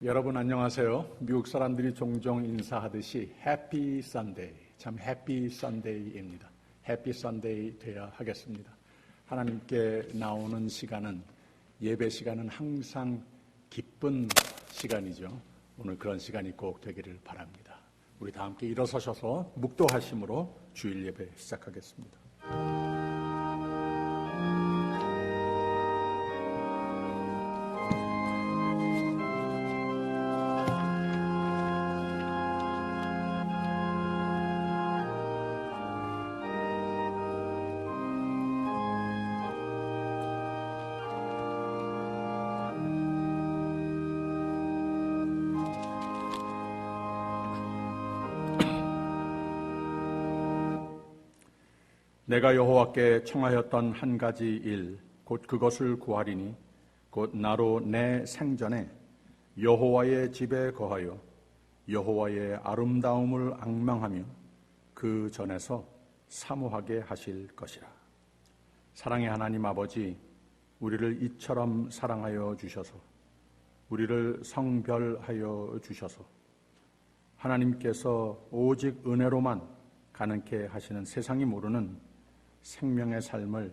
여러분 안녕하세요. 미국 사람들이 종종 인사하듯이 해피 선데이, 참 해피 선데이입니다. 해피 선데이 돼야 하겠습니다. 하나님께 나오는 시간은, 예배 시간은 항상 기쁜 시간이죠. 오늘 그런 시간이 꼭 되기를 바랍니다. 우리 다 함께 일어서셔서 묵도하심으로 주일 예배 시작하겠습니다. 내가 여호와께 청하였던 한 가지 일, 곧 그것을 구하리니 곧 나로 내 생전에 여호와의 집에 거하여 여호와의 아름다움을 앙망하며 그 전에서 사모하게 하실 것이라. 사랑의 하나님 아버지, 우리를 이처럼 사랑하여 주셔서, 우리를 성별하여 주셔서 하나님께서 오직 은혜로만 가능케 하시는 세상이 모르는 생명의 삶을,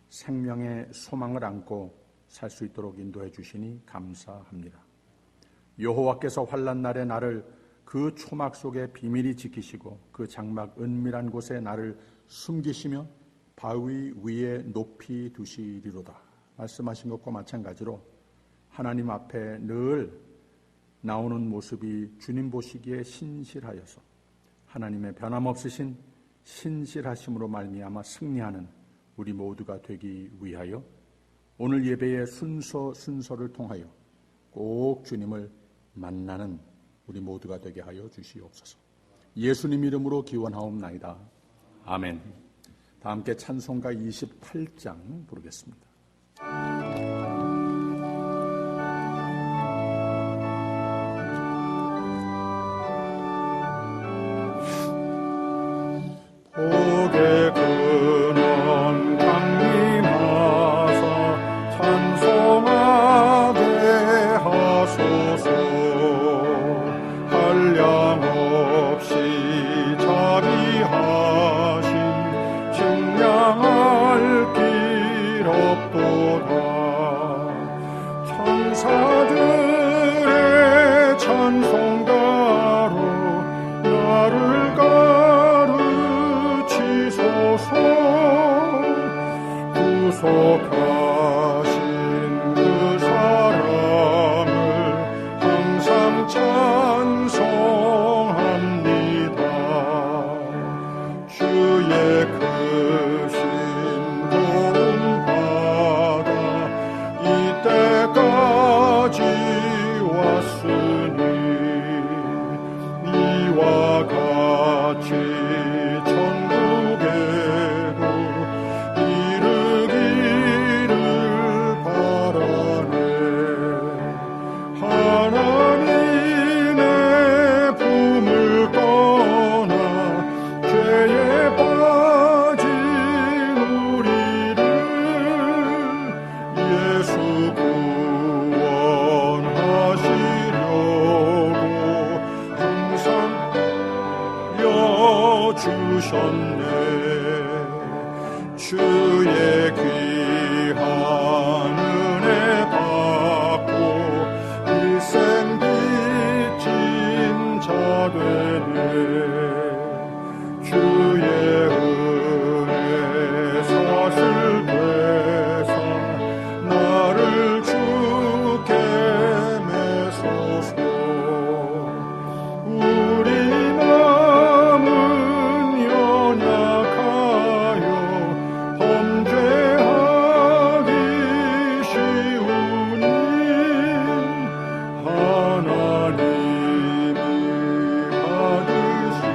생명의 소망을 안고 살 수 있도록 인도해 주시니 감사합니다. 여호와께서 환난 날에 나를 그 초막 속에 비밀히 지키시고 그 장막 은밀한 곳에 나를 숨기시며 바위 위에 높이 두시리로다 말씀하신 것과 마찬가지로 하나님 앞에 늘 나오는 모습이 주님 보시기에 신실하여서 하나님의 변함없으신 신실하심으로 말미암아 승리하는 우리 모두가 되기 위하여 오늘 예배의 순서를 통하여 꼭 주님을 만나는 우리 모두가 되게 하여 주시옵소서. 예수님 이름으로 기원하옵나이다. 아멘. 다 함께 찬송가 28장 부르겠습니다. 복의 근원 강림하사 찬송하게 하소서. 한량없이 자비하신 증량할 길 없도다. 천사들의 찬송가로 나를 구속하신 그 사랑을 항상 찬송합니다. 주의 크신 도움 받아 이때까지 왔으니 이와 같이 주의 귀한 은혜 받고 일생 빚진 자 되네. 주의 은혜 사슬 되사 나를 주께 매소서. 우리 마음은 연약하여 범죄하기 쉬우니 하나님이 받으시고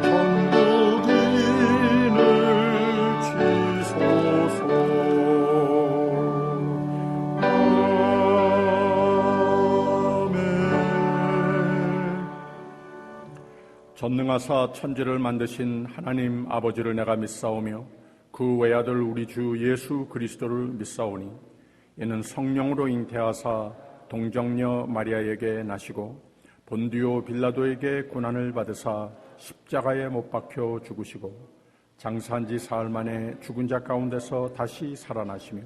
천국인을 치소서. 아멘. 전능하사 천지를 만드신 하나님 아버지를 내가 믿사오며 그 외아들 우리 주 예수 그리스도를 믿사오니 이는 성령으로 잉태하사 동정녀 마리아에게 나시고 본디오 빌라도에게 고난을 받으사 십자가에 못 박혀 죽으시고 장사한 지 사흘 만에 죽은 자 가운데서 다시 살아나시며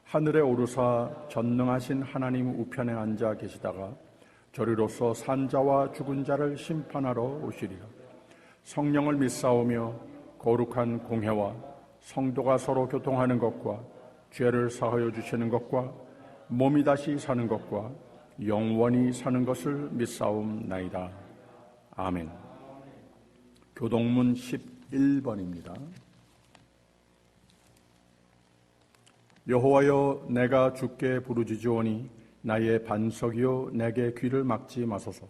하늘에 오르사 전능하신 하나님 우편에 앉아 계시다가 저리로서 산자와 죽은 자를 심판하러 오시리라. 성령을 믿사오며 거룩한 공회와 성도가 서로 교통하는 것과 죄를 사하여 주시는 것과 몸이 다시 사는 것과 영원히 사는 것을 믿사옵나이다. 아멘. 교동문 11번입니다. 여호와여, 내가 주께 부르짖으오니 나의 반석이요 내게 귀를 막지 마소서.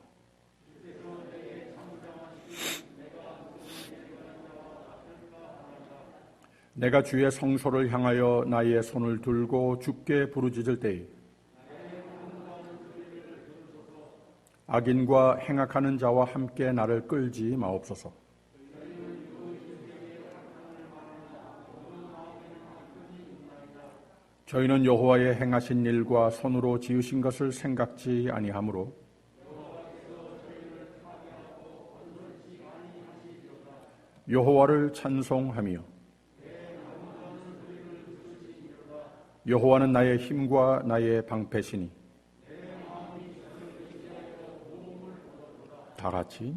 내가 주의 성소를 향하여 나의 손을 들고 주께 부르짖을 때에 악인과 행악하는 자와 함께 나를 끌지 마옵소서. 저희는 여호와의 행하신 일과 손으로 지으신 것을 생각지 아니하므로 여호와를 찬송하며 여호와는 나의 힘과 나의 방패시니 다 같이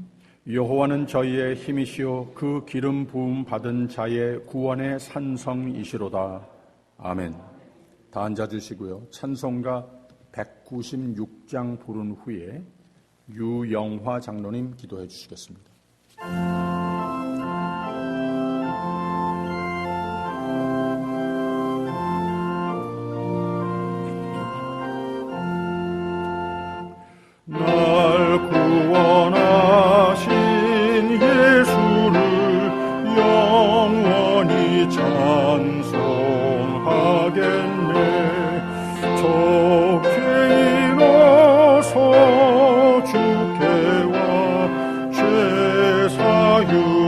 여호와는 저희의 힘이시요 그 기름 부음 받은 자의 구원의 산성이시로다. 아멘. 다 앉아주시고요. 찬송가 196장 부른 후에 유영화 장로님 기도해 주시겠습니다. 날 구원하신 예수를 영원히 찬송하겠네. 좋게 일어서 주께 와 죄 사유하심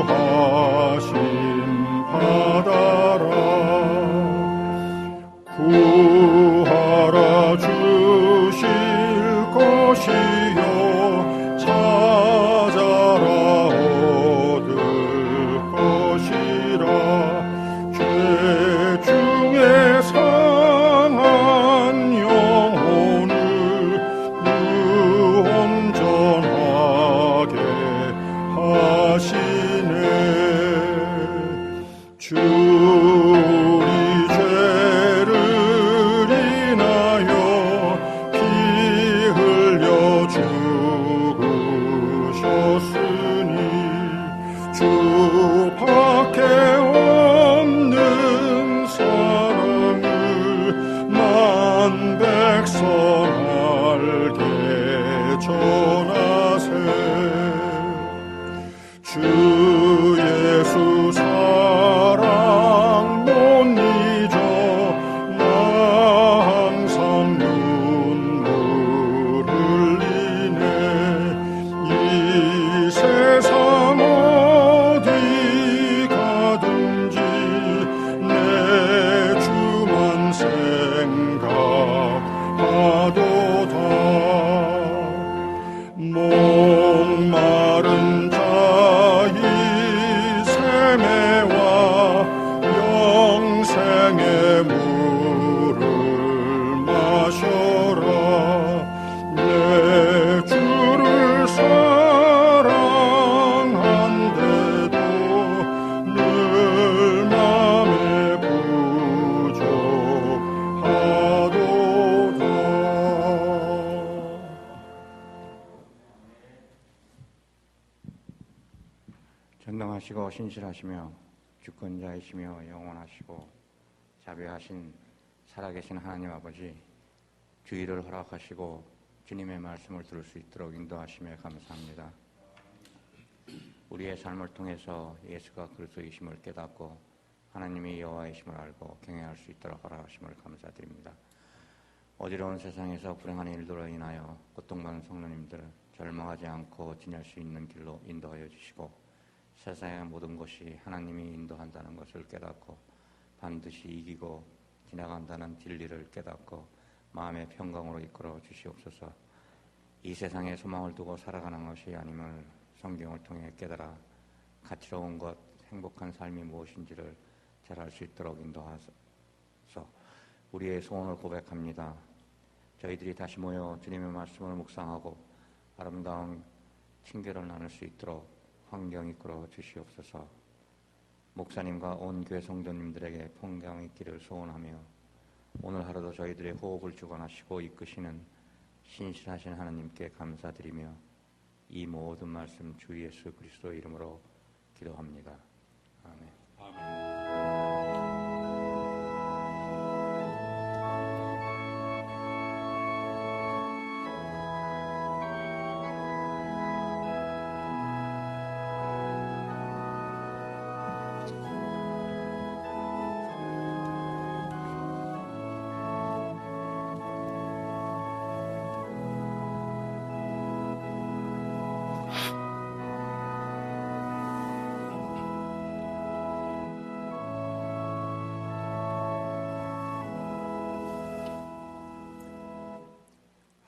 받아라. 구하라 주실 것이요 찾아라 얻을 것이라. 죄 중에 상한 영혼을 무온전하게 하시네. 우리 죄를 인하여 피 흘려 죽으셨으니 주 밖에 없는 사랑을 만백성 알게 전하세. 주 예수 사랑 못 잊어 나 항상 눈물 흘리네. 이 세상 어디 가든지 내 주만 생각하도다. 목마른 자의 샘에와 영생의 물을 마셔라. 내 주를 사랑한데도 늘 맘에 부족하도다. 전능하시고 신실하시며 주권자이시며 영원하시고 자비하신 살아계신 하나님 아버지, 주의를 허락하시고 주님의 말씀을 들을 수 있도록 인도하심에 감사합니다. 우리의 삶을 통해서 예수가 그리스도이심을 깨닫고 하나님이 여호와이심을 알고 경외할 수 있도록 허락하심을 감사드립니다. 어지러운 세상에서 불행한 일들로 인하여 고통받는 성도님들 절망하지 않고 지낼 수 있는 길로 인도하여 주시고, 세상의 모든 것이 하나님이 인도한다는 것을 깨닫고 반드시 이기고 지나간다는 진리를 깨닫고 마음의 평강으로 이끌어 주시옵소서. 이 세상에 소망을 두고 살아가는 것이 아님을 성경을 통해 깨달아 가치로운 것, 행복한 삶이 무엇인지를 잘 알 수 있도록 인도하소서. 우리의 소원을 고백합니다. 저희들이 다시 모여 주님의 말씀을 묵상하고 아름다운 친교를 나눌 수 있도록 환경 이끌어 주시옵소서. 목사님과 온 교회 성도님들에게 평강 있기를 소원하며 오늘 하루도 저희들의 호흡을 주관하시고 이끄시는 신실하신 하나님께 감사드리며 이 모든 말씀 주 예수 그리스도 이름으로 기도합니다. 아멘.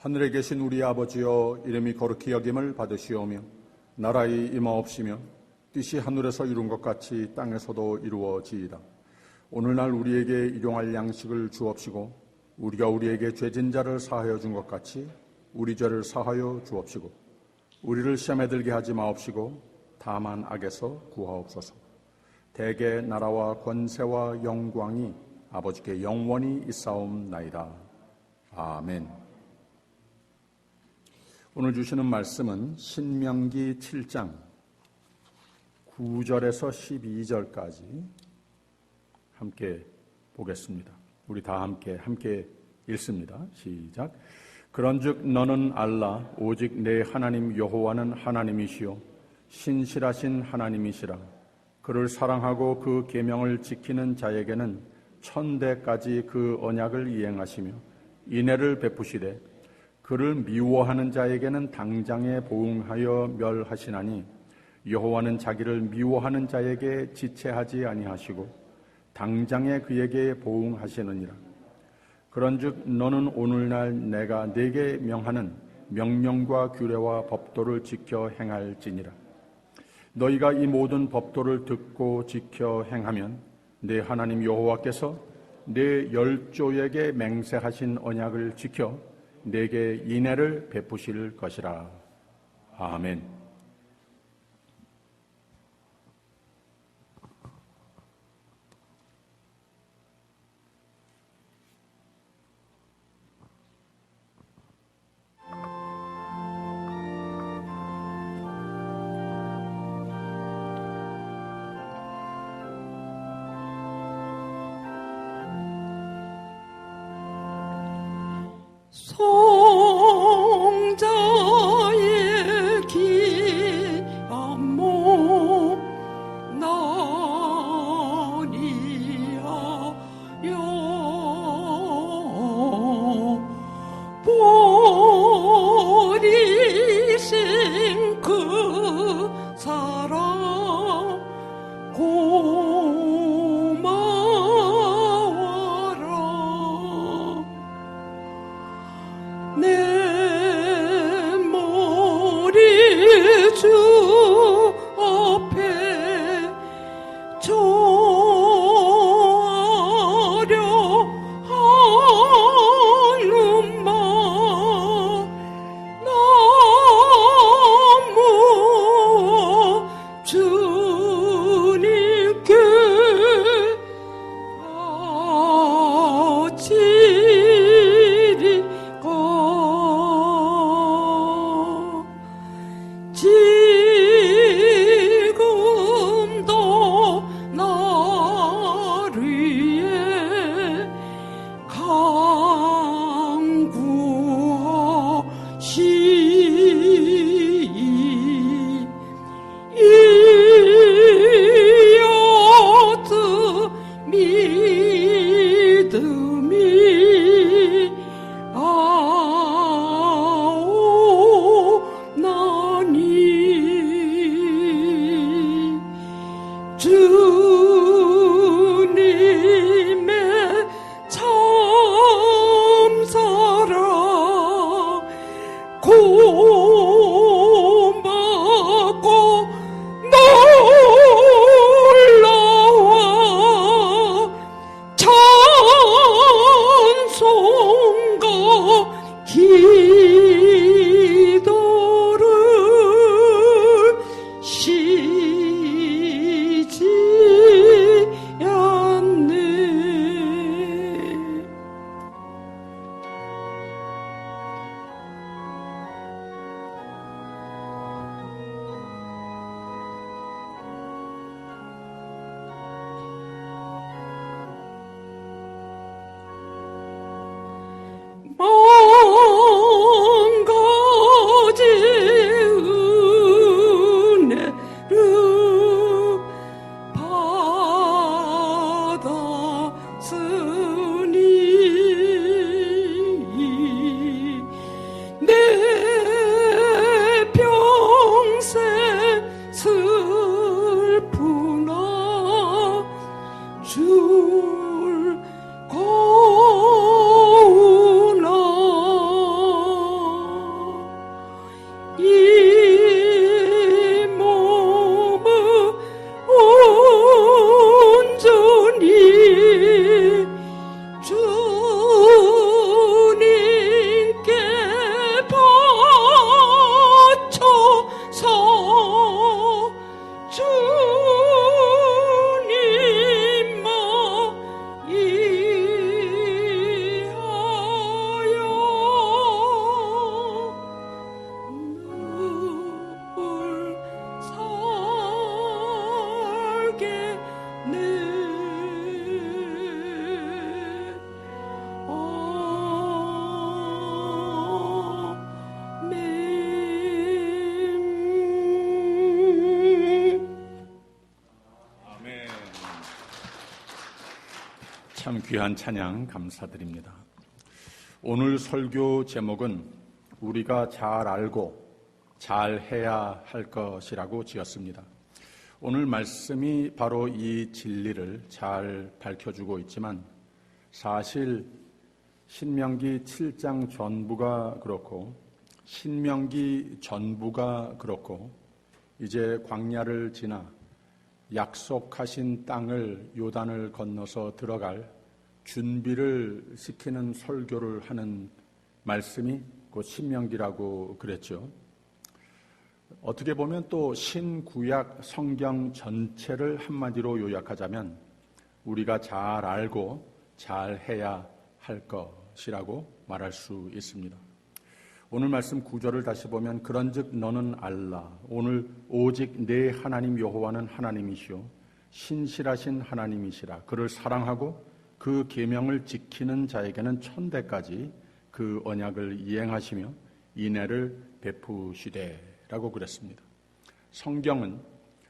하늘에 계신 우리 아버지여, 이름이 거룩히 여김을 받으시오며 나라의 임하옵시며 뜻이 하늘에서 이룬 것 같이 땅에서도 이루어지이다. 오늘날 우리에게 일용할 양식을 주옵시고 우리가 우리에게 죄진 자를 사하여 준 것 같이 우리 죄를 사하여 주옵시고 우리를 시험에 들게 하지 마옵시고 다만 악에서 구하옵소서. 대개 나라와 권세와 영광이 아버지께 영원히 있사옵나이다. 아멘. 오늘 주시는 말씀은 신명기 7장 9절에서 12절까지 함께 보겠습니다. 우리 다 함께 읽습니다. 시작. 그런즉 너는 알라, 오직 내 하나님 여호와는 하나님이시요 신실하신 하나님이시라. 그를 사랑하고 그 계명을 지키는 자에게는 천대까지 그 언약을 이행하시며 인애를 베푸시되 그를 미워하는 자에게는 당장에 보응하여 멸하시나니 여호와는 자기를 미워하는 자에게 지체하지 아니하시고 당장에 그에게 보응하시느니라. 그런즉 너는 오늘날 내가 네게 명하는 명령과 규례와 법도를 지켜 행할지니라. 너희가 이 모든 법도를 듣고 지켜 행하면 네 하나님 여호와께서 네 열조에게 맹세하신 언약을 지켜 내게 인애를 베푸실 것이라. 아멘. 성자의 기암모 나리하여 버리신 그 사랑 고마워라. 내 머리 주 앞에 저려 하는 말 너무 고맙고 놀라워 찬송과 기도를 쉬지 않네. 만 가지 은혜를 받았으니 내 평생 슬프나 줄 거우나 이 몸을 온전히 주님께 바쳐서 주님만 이하여 늘 살겠네. 아멘. 참 귀한 찬양 감사드립니다. 오늘 설교 제목은 우리가 잘 알고 잘 해야 할 것이라고 지었습니다. 오늘 말씀이 바로 이 진리를 잘 밝혀주고 있지만 사실 신명기 7장 전부가 그렇고 신명기 전부가 그렇고 이제 광야를 지나 약속하신 땅을 요단을 건너서 들어갈 준비를 시키는 설교를 하는 말씀이 곧 신명기라고 그랬죠. 어떻게 보면 또 신구약 성경 전체를 한마디로 요약하자면 우리가 잘 알고 잘 해야 할 것이라고 말할 수 있습니다. 오늘 말씀 9절을 다시 보면 그런즉 너는 알라 오늘 오직 내 하나님 여호와는 하나님이시오 신실하신 하나님이시라 그를 사랑하고 그 계명을 지키는 자에게는 천대까지 그 언약을 이행하시며 인애를 베푸시되라고 그랬습니다. 성경은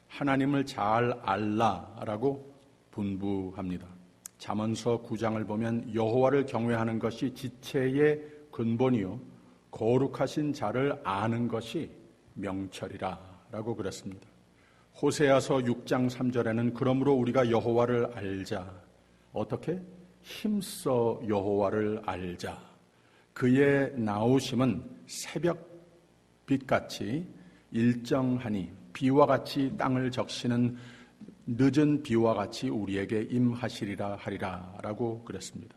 하나님을 잘 알라라고 분부합니다. 잠언서 9장을 보면 여호와를 경외하는 것이 지체의 근본이요 거룩하신 자를 아는 것이 명철이라라고 그랬습니다. 호세아서 6장 3절에는 그러므로 우리가 여호와를 알자. 어떻게? 힘써 여호와를 알자. 그의 나오심은 새벽빛같이 일정하니 비와 같이 땅을 적시는 늦은 비와 같이 우리에게 임하시리라 하리라 라고 그랬습니다.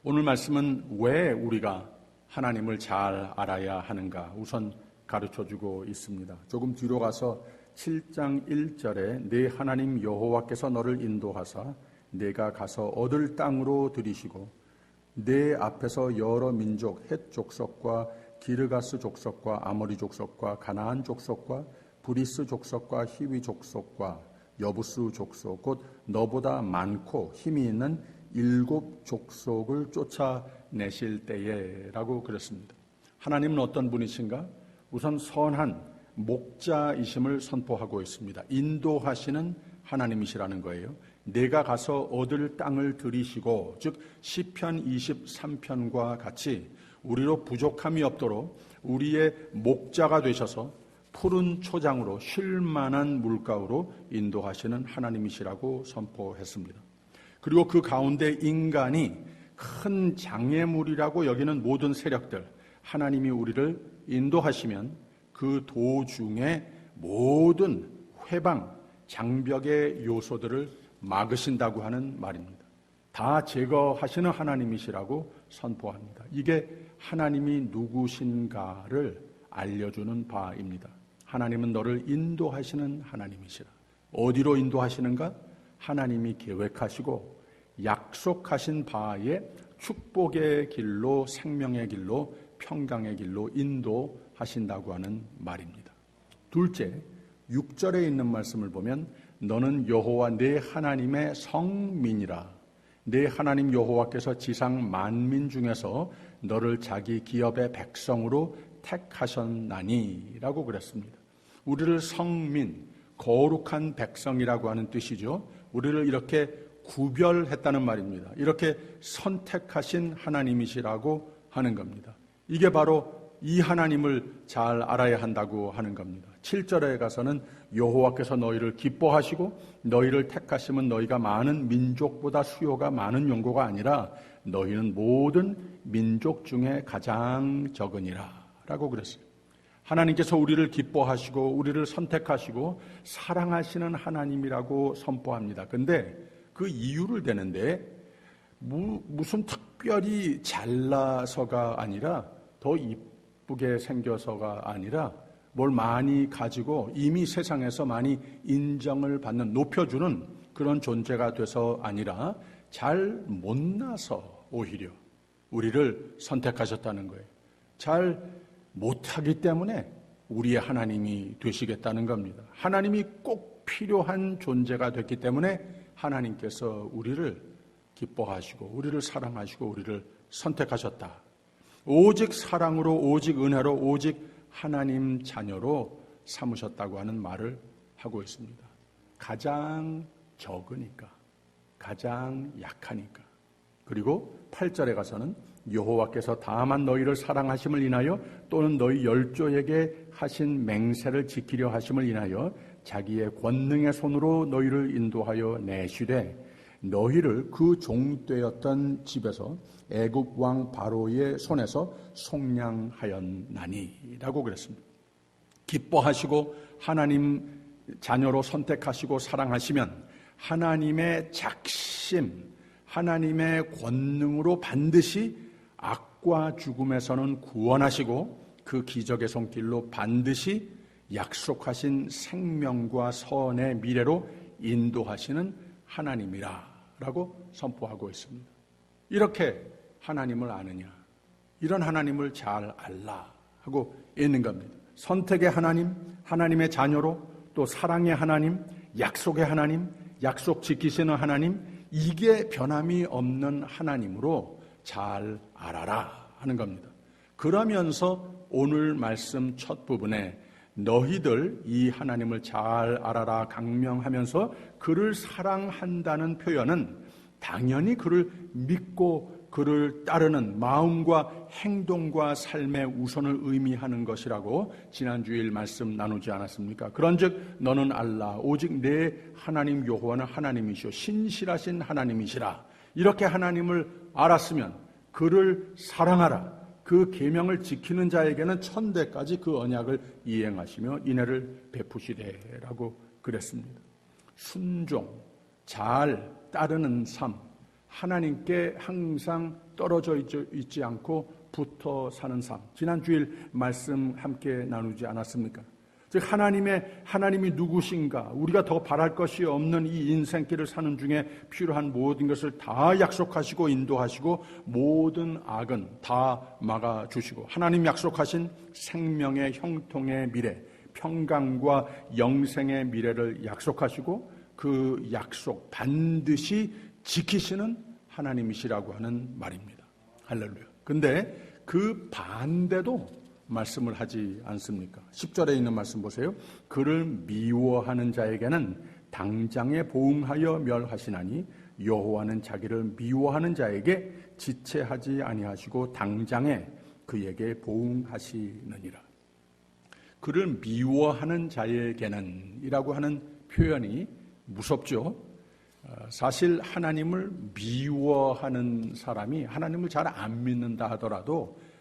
오늘 말씀은 왜 우리가 하나님을 잘 알아야 하는가 우선 가르쳐주고 있습니다. 조금 뒤로 가서 7장 1절에 내 하나님 여호와께서 너를 인도하사 내가 가서 얻을 땅으로 들이시고 내 앞에서 여러 민족 헷 족속과 기르가스 족속과 아모리 족속과 가나안 족속과 브리스 족속과 히위 족속과 여부스 족속 곧 너보다 많고 힘이 있는 7 족속을 쫓아내실 때에라고 그랬습니다. 하나님은 어떤 분이신가? 우선 선한 목자이심을 선포하고 있습니다. 인도하시는 하나님이시라는 거예요. 내가 가서 얻을 땅을 들이시고 즉 시편 23편과 같이 우리로 부족함이 없도록 우리의 목자가 되셔서 푸른 초장으로 쉴 만한 물가로 인도하시는 하나님이시라고 선포했습니다. 그리고 그 가운데 인간이 큰 장애물이라고 여기는 모든 세력들, 하나님이 우리를 인도하시면 그 도중에 모든 회방, 장벽의 요소들을 막으신다고 하는 말입니다. 다 제거하시는 하나님이시라고 선포합니다. 이게 하나님이 누구신가를 알려주는 바입니다. 하나님은 너를 인도하시는 하나님이시라. 어디로 인도하시는가? 하나님이 계획하시고 약속하신 바에 축복의 길로, 생명의 길로, 평강의 길로 인도하신다고 하는 말입니다. 둘째, 6절에 있는 말씀을 보면 너는 여호와 내 하나님의 성민이라. 내 하나님 여호와께서 지상 만민 중에서 너를 자기 기업의 백성으로 택하셨나니 라고 그랬습니다. 우리를 성민, 거룩한 백성이라고 하는 뜻이죠. 우리를 이렇게 구별했다는 말입니다. 이렇게 선택하신 하나님이시라고 하는 겁니다. 이게 바로 이 하나님을 잘 알아야 한다고 하는 겁니다. 7절에 가서는 여호와께서 너희를 기뻐하시고 너희를 택하시면 너희가 많은 민족보다 수요가 많은 용고가 아니라 너희는 모든 민족 중에 가장 적으니라 라고 그랬어요. 하나님께서 우리를 기뻐하시고 우리를 선택하시고 사랑하시는 하나님이라고 선포합니다. 근데 그 이유를 대는데 무슨 특별히 잘나서가 아니라 더 이쁘게 생겨서가 아니라 뭘 많이 가지고 이미 세상에서 많이 인정을 받는, 높여주는 그런 존재가 돼서 아니라 잘 못나서 오히려 우리를 선택하셨다는 거예요. 잘 못하기 때문에 우리의 하나님이 되시겠다는 겁니다. 하나님이 꼭 필요한 존재가 됐기 때문에 하나님께서 우리를 기뻐하시고 우리를 사랑하시고 우리를 선택하셨다. 오직 사랑으로, 오직 은혜로, 오직 하나님 자녀로 삼으셨다고 하는 말을 하고 있습니다. 가장 적으니까, 가장 약하니까. 그리고 8절에 가서는 여호와께서 다만 너희를 사랑하심을 인하여 또는 너희 열조에게 하신 맹세를 지키려 하심을 인하여 자기의 권능의 손으로 너희를 인도하여 내시되 너희를 그 종되었던 집에서 애굽 왕 바로의 손에서 속량하였나니 라고 그랬습니다. 기뻐하시고 하나님 자녀로 선택하시고 사랑하시면 하나님의 작심, 하나님의 권능으로 반드시 악과 죽음에서는 구원하시고 그 기적의 손길로 반드시 약속하신 생명과 선의 미래로 인도하시는 하나님이라 라고 선포하고 있습니다. 이렇게 하나님을 아느냐, 이런 하나님을 잘 알라 하고 있는 겁니다. 선택의 하나님, 하나님의 자녀로, 또 사랑의 하나님, 약속의 하나님, 약속 지키시는 하나님, 이게 변함이 없는 하나님으로 잘 알아라 하는 겁니다. 그러면서 오늘 말씀 첫 부분에 너희들 이 하나님을 잘 알아라 강명하면서 그를 사랑한다는 표현은 당연히 그를 믿고 그를 따르는 마음과 행동과 삶의 우선을 의미하는 것이라고 지난주일 말씀 나누지 않았습니까? 그런즉 너는 알라 오직 내 하나님 여호와는 하나님이시오 신실하신 하나님이시라. 이렇게 하나님을 알았으면 그를 사랑하라. 그 계명을 지키는 자에게는 천대까지 그 언약을 이행하시며 인애를 베푸시되라고 그랬습니다. 순종, 잘 따르는 삶, 하나님께 항상 떨어져 있지 않고 붙어 사는 삶. 지난 주일 말씀 함께 나누지 않았습니까? 즉 하나님이 누구신가? 우리가 더 바랄 것이 없는 이 인생길을 사는 중에 필요한 모든 것을 다 약속하시고 인도하시고 모든 악은 다 막아주시고 하나님 약속하신 생명의 형통의 미래, 평강과 영생의 미래를 약속하시고 그 약속 반드시 지키시는 하나님이시라고 하는 말입니다. 할렐루야. 근데 그 반대도 말씀을 하지 않습니까? 10절에 있는 말씀 보세요. 그를 미워하는 자에게는 당장에 보응하여 멸하시나니 여호와는 자기를 미워하는 자에게 지체하지 아니하시고 당장에 그에게 보응하시느니라. 그를 미워하는 자에게는 이라고 하는 표현이 무섭죠. 사실 하나님을 미워하는 사람이 하나님을 잘 안 믿는다 하더라도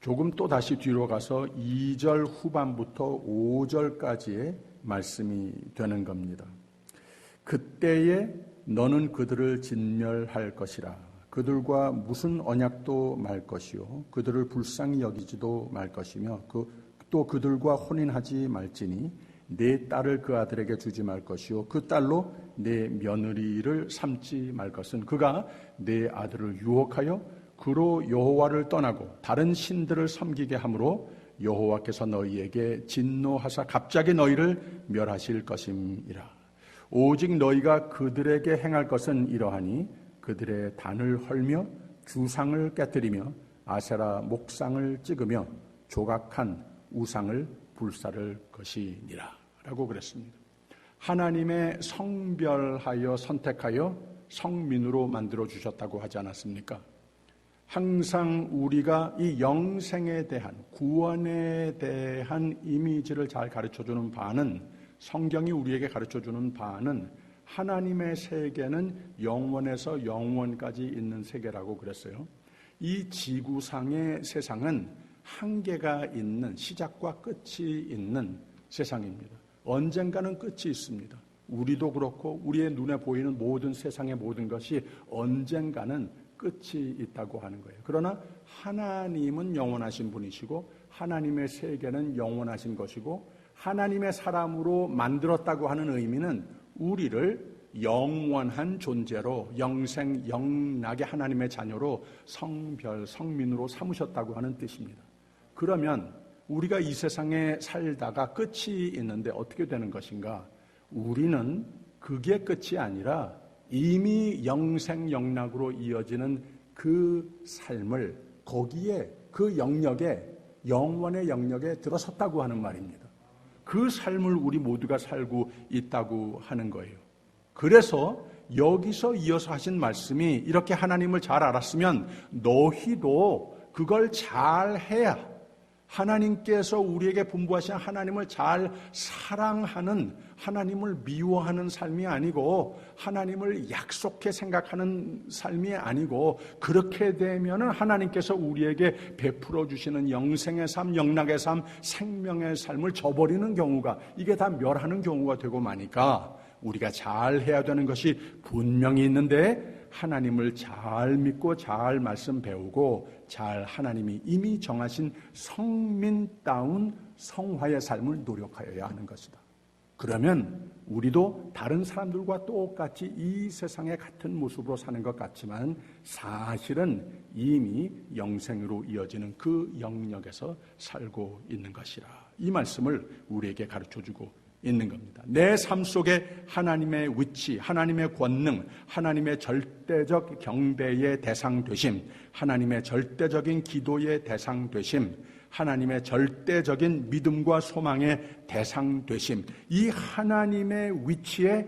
조금 또 다시 뒤로 가서 2절 후반부터 5절까지의 말씀이 되는 겁니다. 그때에 너는 그들을 진멸할 것이라. 그들과 무슨 언약도 말 것이요 그들을 불쌍히 여기지도 말 것이며 또 그들과 혼인하지 말지니 내 딸을 그 아들에게 주지 말 것이요 그 딸로 내 며느리를 삼지 말 것은 그가 내 아들을 유혹하여 그로 여호와를 떠나고 다른 신들을 섬기게 함으로 여호와께서 너희에게 진노하사 갑자기 너희를 멸하실 것임이라. 오직 너희가 그들에게 행할 것은 이러하니 그들의 단을 헐며 주상을 깨뜨리며 아세라 목상을 찍으며 조각한 우상을 불사를 것이니라 라고 그랬습니다. 하나님의 성별하여 선택하여 성민으로 만들어 주셨다고 하지 않았습니까? 항상 우리가 이 영생에 대한 구원에 대한 이미지를 잘 가르쳐주는 바는 성경이 우리에게 가르쳐주는 바는 하나님의 세계는 영원에서 영원까지 있는 세계라고 그랬어요. 이 지구상의 세상은 한계가 있는 시작과 끝이 있는 세상입니다. 언젠가는 끝이 있습니다. 우리도 그렇고 우리의 눈에 보이는 모든 세상의 모든 것이 언젠가는 끝이 있다고 하는 거예요. 그러나 하나님은 영원하신 분이시고 하나님의 세계는 영원하신 것이고 하나님의 사람으로 만들었다고 하는 의미는 우리를 영원한 존재로 영생 영락의 하나님의 자녀로 성별 성민으로 삼으셨다고 하는 뜻입니다. 그러면 우리가 이 세상에 살다가 끝이 있는데 어떻게 되는 것인가? 우리는 그게 끝이 아니라 이미 영생 영락으로 이어지는 그 삶을 거기에 그 영역에 영원의 영역에 들어섰다고 하는 말입니다. 그 삶을 우리 모두가 살고 있다고 하는 거예요. 그래서 여기서 이어서 하신 말씀이 이렇게 하나님을 잘 알았으면 너희도 그걸 잘 해야 하나님께서 우리에게 분부하신 하나님을 잘 사랑하는 하나님을 미워하는 삶이 아니고 하나님을 약속해 생각하는 삶이 아니고 그렇게 되면은 하나님께서 우리에게 베풀어 주시는 영생의 삶, 영락의 삶, 생명의 삶을 저버리는 경우가 이게 다 멸하는 경우가 되고 마니까 우리가 잘 해야 되는 것이 분명히 있는데 하나님을 잘 믿고 잘 말씀 배우고 잘 하나님이 이미 정하신 성민다운 성화의 삶을 노력하여야 하는 것이다. 그러면 우리도 다른 사람들과 똑같이 이 세상에 같은 모습으로 사는 것 같지만 사실은 이미 영생으로 이어지는 그 영역에서 살고 있는 것이라. 이 말씀을 우리에게 가르쳐주고 있는 겁니다. 내 삶 속에 하나님의 위치, 하나님의 권능, 하나님의 절대적 경배의 대상 되심, 하나님의 절대적인 기도의 대상 되심, 하나님의 절대적인 믿음과 소망의 대상 되심, 이 하나님의 위치에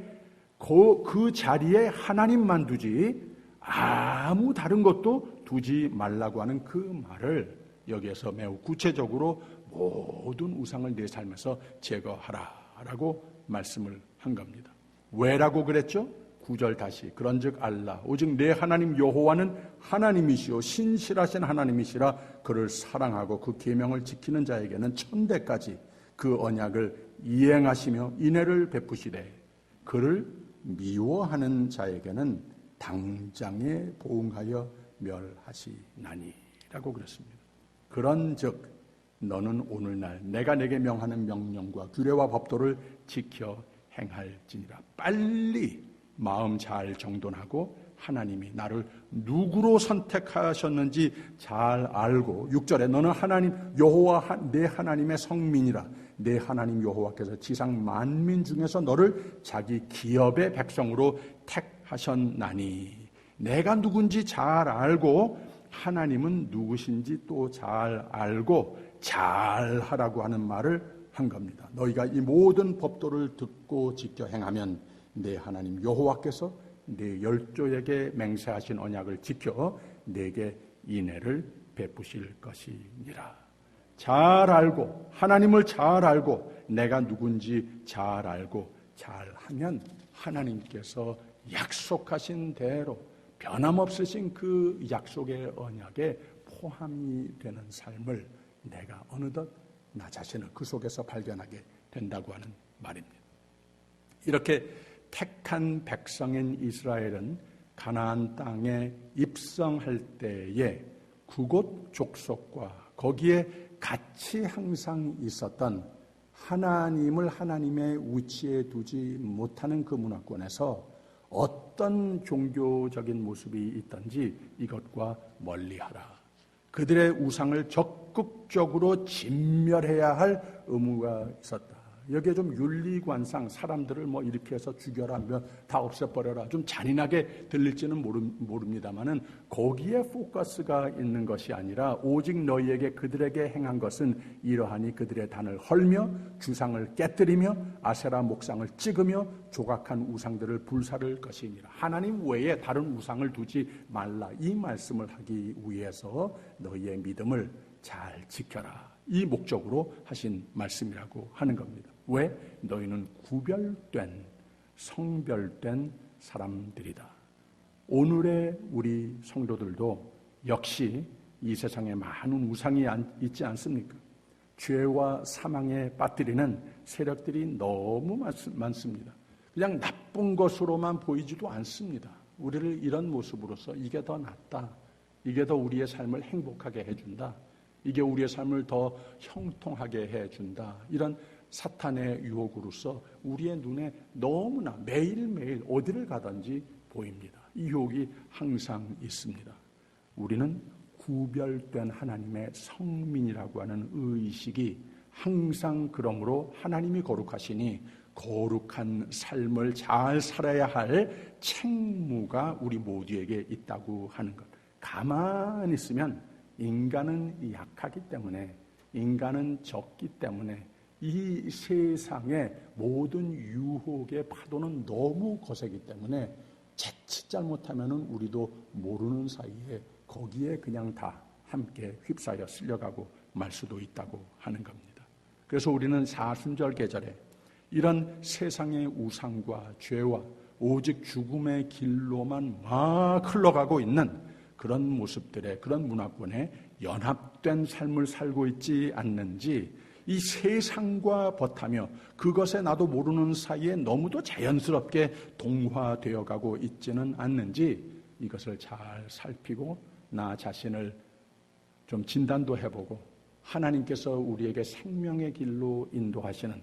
그 자리에 하나님만 두지 아무 다른 것도 두지 말라고 하는 그 말을 여기에서 매우 구체적으로 모든 우상을 내 삶에서 제거하라 라고 말씀을 한 겁니다. 왜라고 그랬죠? 9절 다시 그런즉 알라 오직 내 하나님 여호와는 하나님이시오 신실하신 하나님이시라. 그를 사랑하고 그 계명을 지키는 자에게는 천대까지 그 언약을 이행하시며 인애를 베푸시되 그를 미워하는 자에게는 당장에 보응하여 멸하시나니 라고 그랬습니다. 그런즉 너는 오늘날 내가 내게 명하는 명령과 규례와 법도를 지켜 행할지니라. 빨리 마음 잘 정돈하고 하나님이 나를 누구로 선택하셨는지 잘 알고 6절에 너는 하나님 여호와 내 하나님의 성민이라. 내 하나님 여호와께서 지상 만민 중에서 너를 자기 기업의 백성으로 택하셨나니. 내가 누군지 잘 알고 하나님은 누구신지 또 잘 알고 잘하라고 하는 말을 한 겁니다. 너희가 이 모든 법도를 듣고 지켜 행하면 내 하나님 여호와께서 내 열조에게 맹세하신 언약을 지켜 내게 인애를 베푸실 것이니라. 잘 알고 하나님을 잘 알고 내가 누군지 잘 알고 잘하면 하나님께서 약속하신 대로 변함없으신 그 약속의 언약에 포함이 되는 삶을 내가 어느덧 나 자신을 그 속에서 발견하게 된다고 하는 말입니다. 이렇게 택한 백성인 이스라엘은 가나안 땅에 입성할 때에 그곳 족속과 거기에 같이 항상 있었던 하나님을 하나님의 위치에 두지 못하는 그 문화권에서 어떤 종교적인 모습이 있든지 이것과 멀리하라. 그들의 우상을 적극적으로 진멸해야 할 의무가 있었다. 여기에 좀 윤리관상 사람들을 뭐 이렇게 해서 죽여라, 다 없애버려라 좀 잔인하게 들릴지는 모릅니다만은 거기에 포커스가 있는 것이 아니라 오직 너희에게 그들에게 행한 것은 이러하니 그들의 단을 헐며 주상을 깨뜨리며 아세라 목상을 찍으며 조각한 우상들을 불사를 것이니라. 하나님 외에 다른 우상을 두지 말라. 이 말씀을 하기 위해서 너희의 믿음을 잘 지켜라. 이 목적으로 하신 말씀이라고 하는 겁니다. 왜? 너희는 구별된 성별된 사람들이다. 오늘의 우리 성도들도 역시 이 세상에 많은 우상이 있지 않습니까? 죄와 사망에 빠뜨리는 세력들이 너무 많습니다. 그냥 나쁜 것으로만 보이지도 않습니다. 우리를 이런 모습으로서 이게 더 낫다, 이게 더 우리의 삶을 행복하게 해준다, 이게 우리의 삶을 더 형통하게 해준다, 이런 사탄의 유혹으로서 우리의 눈에 너무나 매일매일 어디를 가든지 보입니다. 이 유혹이 항상 있습니다. 우리는 구별된 하나님의 성민이라고 하는 의식이 항상 그러므로 하나님이 거룩하시니 거룩한 삶을 잘 살아야 할 책무가 우리 모두에게 있다고 하는 것. 가만히 있으면 인간은 약하기 때문에, 인간은 적기 때문에 이 세상의 모든 유혹의 파도는 너무 거세기 때문에 자칫 잘못하면 우리도 모르는 사이에 거기에 그냥 다 함께 휩싸여 쓸려가고 말 수도 있다고 하는 겁니다. 그래서 우리는 사순절 계절에 이런 세상의 우상과 죄와 오직 죽음의 길로만 막 흘러가고 있는 그런 모습들의 그런 문화권에 연합된 삶을 살고 있지 않는지, 이 세상과 버타며 그것에 나도 모르는 사이에 너무도 자연스럽게 동화되어 가고 있지는 않는지 이것을 잘 살피고 나 자신을 좀 진단도 해보고 하나님께서 우리에게 생명의 길로 인도하시는,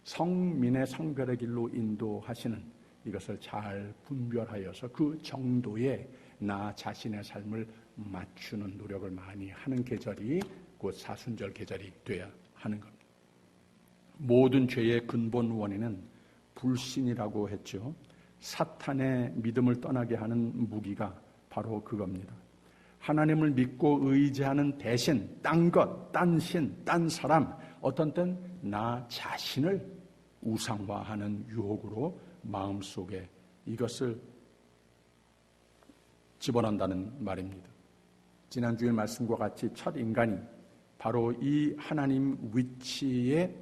성민의 성별의 길로 인도하시는 이것을 잘 분별하여서 그 정도에 나 자신의 삶을 맞추는 노력을 많이 하는 계절이 곧 사순절 계절이 돼야 하는 겁니다. 모든 죄의 근본 원인은 불신이라고 했죠. 사탄의 믿음을 떠나게 하는 무기가 바로 그겁니다. 하나님을 믿고 의지하는 대신 딴 것, 딴 신, 딴 사람, 어떤 땐 나 자신을 우상화하는 유혹으로 마음속에 이것을 집어넣는다는 말입니다. 지난주의 말씀과 같이 첫 인간이 바로 이 하나님 위치에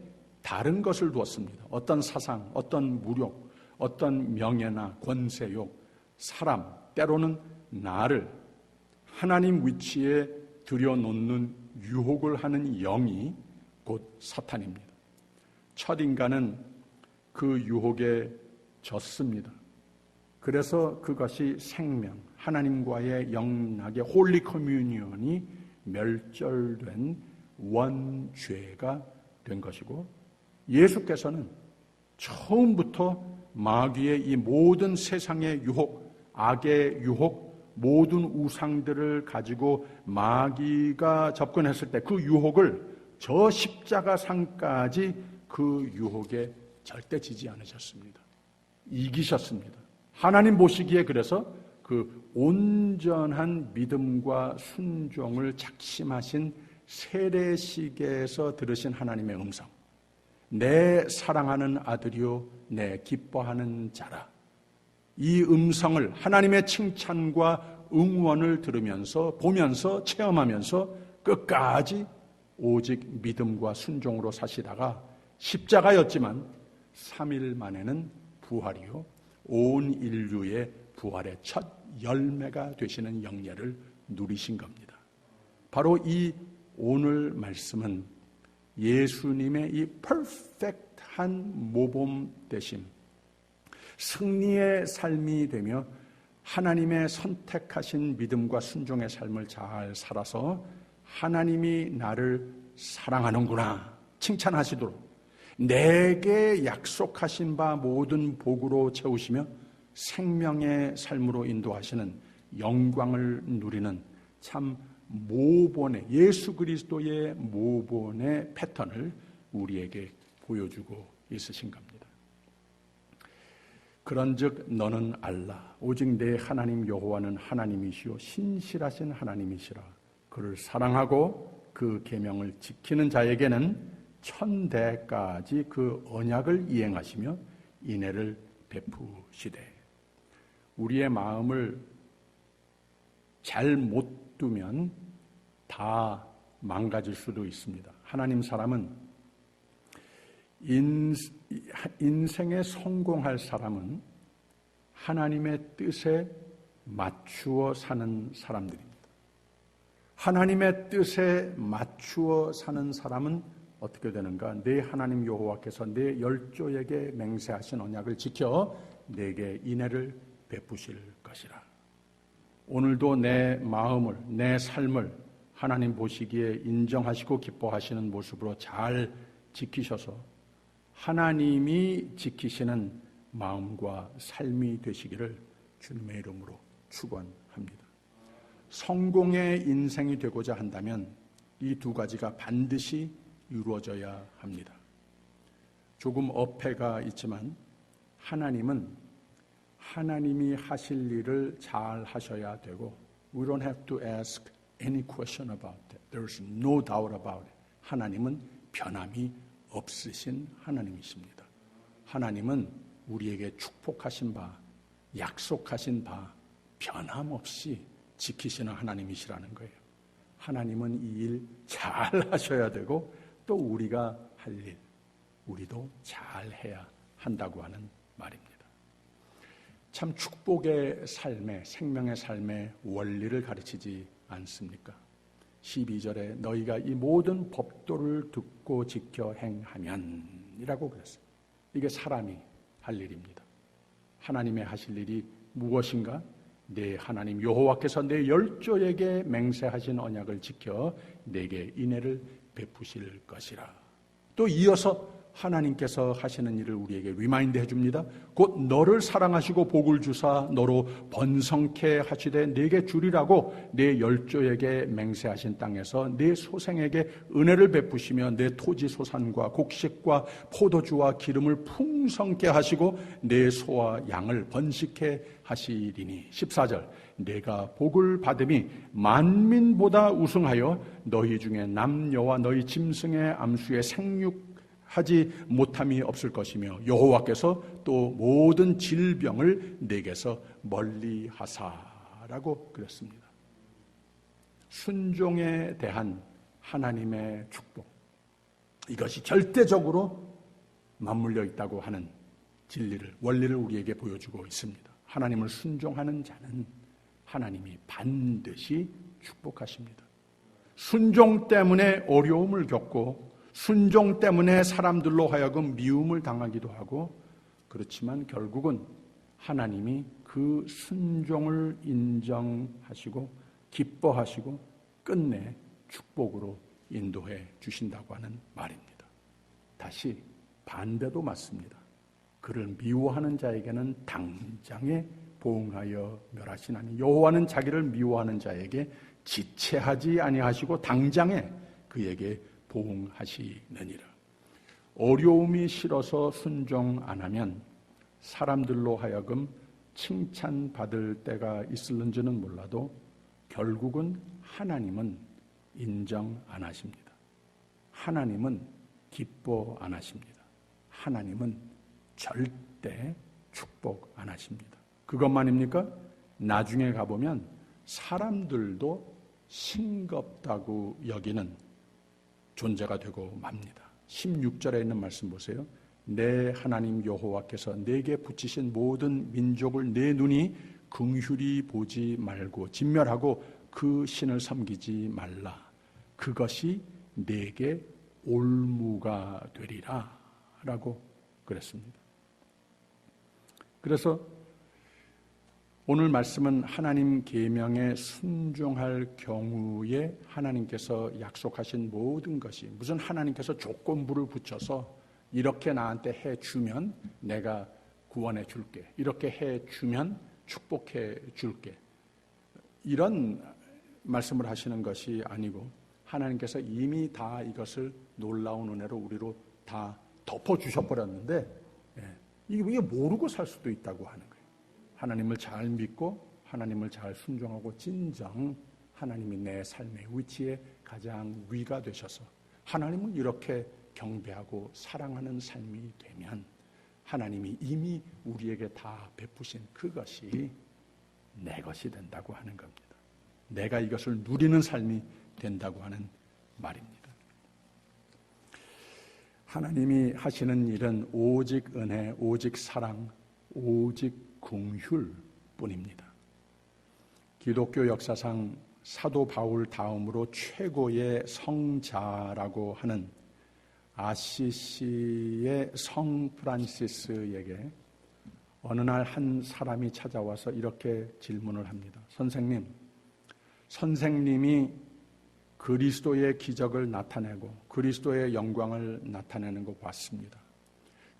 다른 것을 두었습니다. 어떤 사상, 어떤 무력, 어떤 명예나 권세욕, 사람, 때로는 나를 하나님 위치에 들여놓는 유혹을 하는 영이 곧 사탄입니다. 첫 인간은 그 유혹에 졌습니다. 그래서 그것이 생명, 하나님과의 영락의 홀리 커뮤니언이 멸절된 원죄가 된 것이고, 예수께서는 처음부터 마귀의 이 모든 세상의 유혹, 악의 유혹, 모든 우상들을 가지고 마귀가 접근했을 때 그 유혹을 저 십자가상까지 그 유혹에 절대 지지 않으셨습니다. 이기셨습니다. 하나님 보시기에 그래서 그 온전한 믿음과 순종을 작심하신 세례식에서 들으신 하나님의 음성, 내 사랑하는 아들이요 내 기뻐하는 자라, 이 음성을 하나님의 칭찬과 응원을 들으면서 보면서 체험하면서 끝까지 오직 믿음과 순종으로 사시다가 십자가였지만 3일 만에는 부활이요 온 인류의 부활의 첫 열매가 되시는 영예를 누리신 겁니다. 바로 이 오늘 말씀은 예수님의 이 퍼펙트한 모범 되심, 승리의 삶이 되며 하나님의 선택하신 믿음과 순종의 삶을 잘 살아서 하나님이 나를 사랑하는구나 칭찬하시도록 내게 약속하신 바 모든 복으로 채우시며 생명의 삶으로 인도하시는 영광을 누리는 참 모본의 예수 그리스도의 모본의 패턴을 우리에게 보여주고 있으신 겁니다. 그런즉 너는 알라 오직 내 하나님 여호와는 하나님이시요 신실하신 하나님이시라. 그를 사랑하고 그 계명을 지키는 자에게는 천대까지 그 언약을 이행하시며 인애를 베푸시되. 우리의 마음을 잘 못 두면 다 망가질 수도 있습니다. 하나님 사람은 인생에 성공할 사람은 하나님의 뜻에 맞추어 사는 사람들입니다. 하나님의 뜻에 맞추어 사는 사람은 어떻게 되는가? 내 하나님 여호와께서 내 열조에게 맹세하신 언약을 지켜 내게 인애를 베푸실 것이라. 오늘도 내 마음을, 내 삶을 하나님 보시기에 인정하시고 기뻐하시는 모습으로 잘 지키셔서 하나님이 지키시는 마음과 삶이 되시기를 주님의 이름으로 축원합니다. 성공의 인생이 되고자 한다면 이 두 가지가 반드시 이루어져야 합니다. 조금 어폐가 있지만 하나님은 하나님이 하실 일을 잘 하셔야 되고 We don't have to ask any question about that. There's no doubt about it. 하나님은 변함이 없으신 하나님이십니다. 하나님은 우리에게 축복하신 바, 약속하신 바 변함없이 지키시는 하나님이시라는 거예요. 하나님은 이 일 잘 하셔야 되고 또 우리가 할 일, 우리도 잘 해야 한다고 하는 말입니다. 참 축복의 삶에, 생명의 삶의 원리를 가르치지 않습니까? 12절에 너희가 이 모든 법도를 듣고 지켜 행하면 이라고 그랬어요. 이게 사람이 할 일입니다. 하나님의 하실 일이 무엇인가? 내 하나님 여호와께서 내 열조에게 맹세하신 언약을 지켜 내게 인애를 베푸실 것이라. 또 이어서 하나님께서 하시는 일을 우리에게 리마인드 해줍니다. 곧 너를 사랑하시고 복을 주사 너로 번성케 하시되 내게 주리라고 내 열조에게 맹세하신 땅에서 내 소생에게 은혜를 베푸시며 내 토지 소산과 곡식과 포도주와 기름을 풍성케 하시고 내 소와 양을 번식케 하시리니. 14절 내가 복을 받음이 만민보다 우승하여 너희 중에 남녀와 너희 짐승의 암수에 생육하지 못함이 없을 것이며 여호와께서 또 모든 질병을 내게서 멀리하사라고 그랬습니다. 순종에 대한 하나님의 축복, 이것이 절대적으로 맞물려 있다고 하는 진리를, 원리를 우리에게 보여주고 있습니다. 하나님을 순종하는 자는 하나님이 반드시 축복하십니다. 순종 때문에 어려움을 겪고 순종 때문에 사람들로 하여금 미움을 당하기도 하고, 그렇지만 결국은 하나님이 그 순종을 인정하시고 기뻐하시고 끝내 축복으로 인도해 주신다고 하는 말입니다. 다시 반대도 맞습니다. 그를 미워하는 자에게는 당장에 보응하여 멸하시나니 여호와는 자기를 미워하는 자에게 지체하지 아니하시고 당장에 그에게 보응하시느니라. 어려움이 싫어서 순종 안 하면 사람들로 하여금 칭찬받을 때가 있을는지는 몰라도 결국은 하나님은 인정 안 하십니다. 하나님은 기뻐 안 하십니다. 하나님은 절대 축복 안 하십니다. 그것만입니까? 나중에 가보면 사람들도 싱겁다고 여기는 존재가 되고 맙니다. 16절에 있는 말씀 보세요. 내 하나님 여호와께서 내게 붙이신 모든 민족을 내 눈이 긍휼히 보지 말고 진멸하고 그 신을 섬기지 말라. 그것이 내게 올무가 되리라 라고 그랬습니다. 그래서 오늘 말씀은 하나님 계명에 순종할 경우에 하나님께서 약속하신 모든 것이, 무슨 하나님께서 조건부를 붙여서 이렇게 나한테 해주면 내가 구원해 줄게, 이렇게 해주면 축복해 줄게, 이런 말씀을 하시는 것이 아니고 하나님께서 이미 다 이것을 놀라운 은혜로 우리로 다 덮어주셔버렸는데 이게 모르고 살 수도 있다고 하는 거예요. 하나님을 잘 믿고 하나님을 잘 순종하고 진정 하나님이 내 삶의 위치에 가장 위가 되셔서 하나님을 이렇게 경배하고 사랑하는 삶이 되면 하나님이 이미 우리에게 다 베푸신 그것이 내 것이 된다고 하는 겁니다. 내가 이것을 누리는 삶이 된다고 하는 말입니다. 하나님이 하시는 일은 오직 은혜, 오직 사랑, 오직 긍휼 뿐입니다. 기독교 역사상 사도 바울 다음으로 최고의 성자라고 하는 아시시의 성 프란시스에게 어느 날 한 사람이 찾아와서 이렇게 질문을 합니다. 선생님이 그리스도의 기적을 나타내고 그리스도의 영광을 나타내는 거 봤습니다.